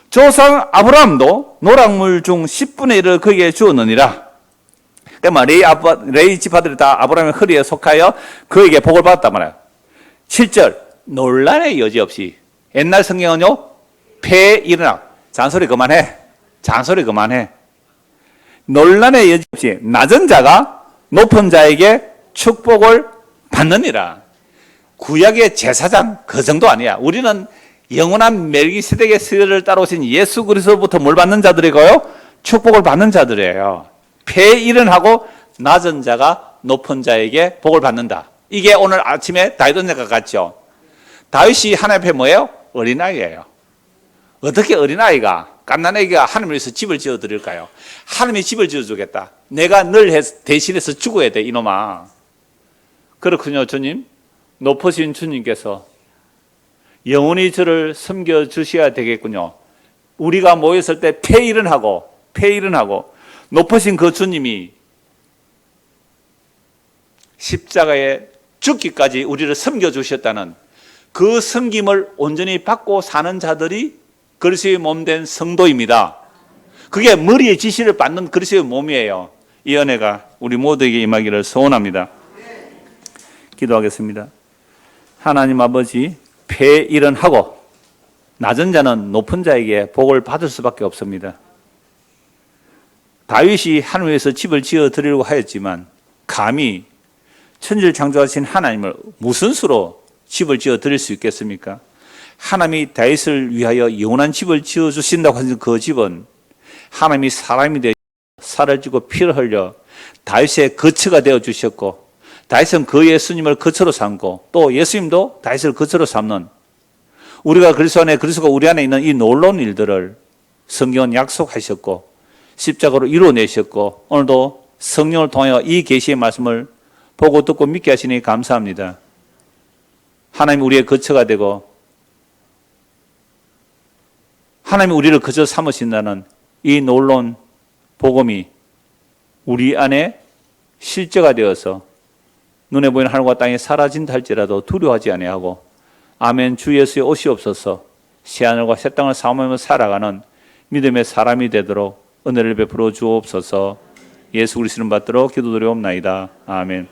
조상 아브라함도 노랑물 중 10분의 1을 그에게 주었느니라. 그러니까 레이 지파들이 다 아브라함의 허리에 속하여 그에게 복을 받았단 말이에요. 7절 논란의 여지 없이. 옛날 성경은요, 폐에 일어나. 잔소리 그만해. 잔소리 그만해. 논란의 여지 없이 낮은 자가 높은 자에게 축복을 받느니라. 구약의 제사장 그 정도 아니야. 우리는 영원한 멜기세덱의 세대를 따라오신 예수 그리스도부터 뭘 받는 자들이고요? 축복을 받는 자들이에요. 폐일은하고 낮은 자가 높은 자에게 복을 받는다. 이게 오늘 아침에 다윗 언약과 같죠. 다윗이 하나님 앞에 뭐예요? 어린아이예요. 어떻게 어린아이가 갓난아기가 하나님을 위해서 집을 지어 드릴까요? 하나님이 집을 지어 주겠다. 내가 늘 대신해서 죽어야 돼, 이놈아. 그렇군요, 주님. 높으신 주님께서 영원히 저를 섬겨 주셔야 되겠군요. 우리가 모였을 때 폐일은 하고 높으신 그 주님이 십자가에 죽기까지 우리를 섬겨 주셨다는 그 섬김을 온전히 받고 사는 자들이 그리스도의 몸된 성도입니다. 그게 머리의 지시를 받는 그리스도의 몸이에요. 이 은혜가 우리 모두에게 임하기를 소원합니다. 기도하겠습니다. 하나님 아버지, 폐일은 하고 낮은 자는 높은 자에게 복을 받을 수밖에 없습니다. 다윗이 하늘 위에서 집을 지어 드리려고 하였지만 감히 천지를 창조하신 하나님을 무슨 수로 집을 지어 드릴 수 있겠습니까? 하나님이 다윗을 위하여 영원한 집을 지어 주신다고 하신 그 집은 하나님이 사람이 되어 살을 찌고 피를 흘려 다윗의 거처가 되어 주셨고, 다윗은 그 예수님을 거처로 삼고 또 예수님도 다윗을 거처로 삼는, 우리가 그리스도 안에, 그리스도가 우리 안에 있는 이 놀라운 일들을 성경은 약속하셨고 십자가로 이루어내셨고, 오늘도 성령을 통하여 이 계시의 말씀을 보고 듣고 믿게 하시니 감사합니다. 하나님 우리의 거처가 되고 하나님이 우리를 거처 삼으신다는 이 놀라운 복음이 우리 안에 실제가 되어서 눈에 보이는 하늘과 땅이 사라진다 할지라도 두려워하지 아니하고 아멘 주 예수의 오시옵소서 새하늘과 새 땅을 사모하며 살아가는 믿음의 사람이 되도록 은혜를 베풀어 주옵소서. 예수 그리스도를 받들어 기도드리옵나이다. 아멘.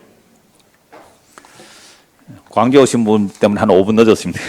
광주 오신 분 때문에 한 5분 늦었습니다.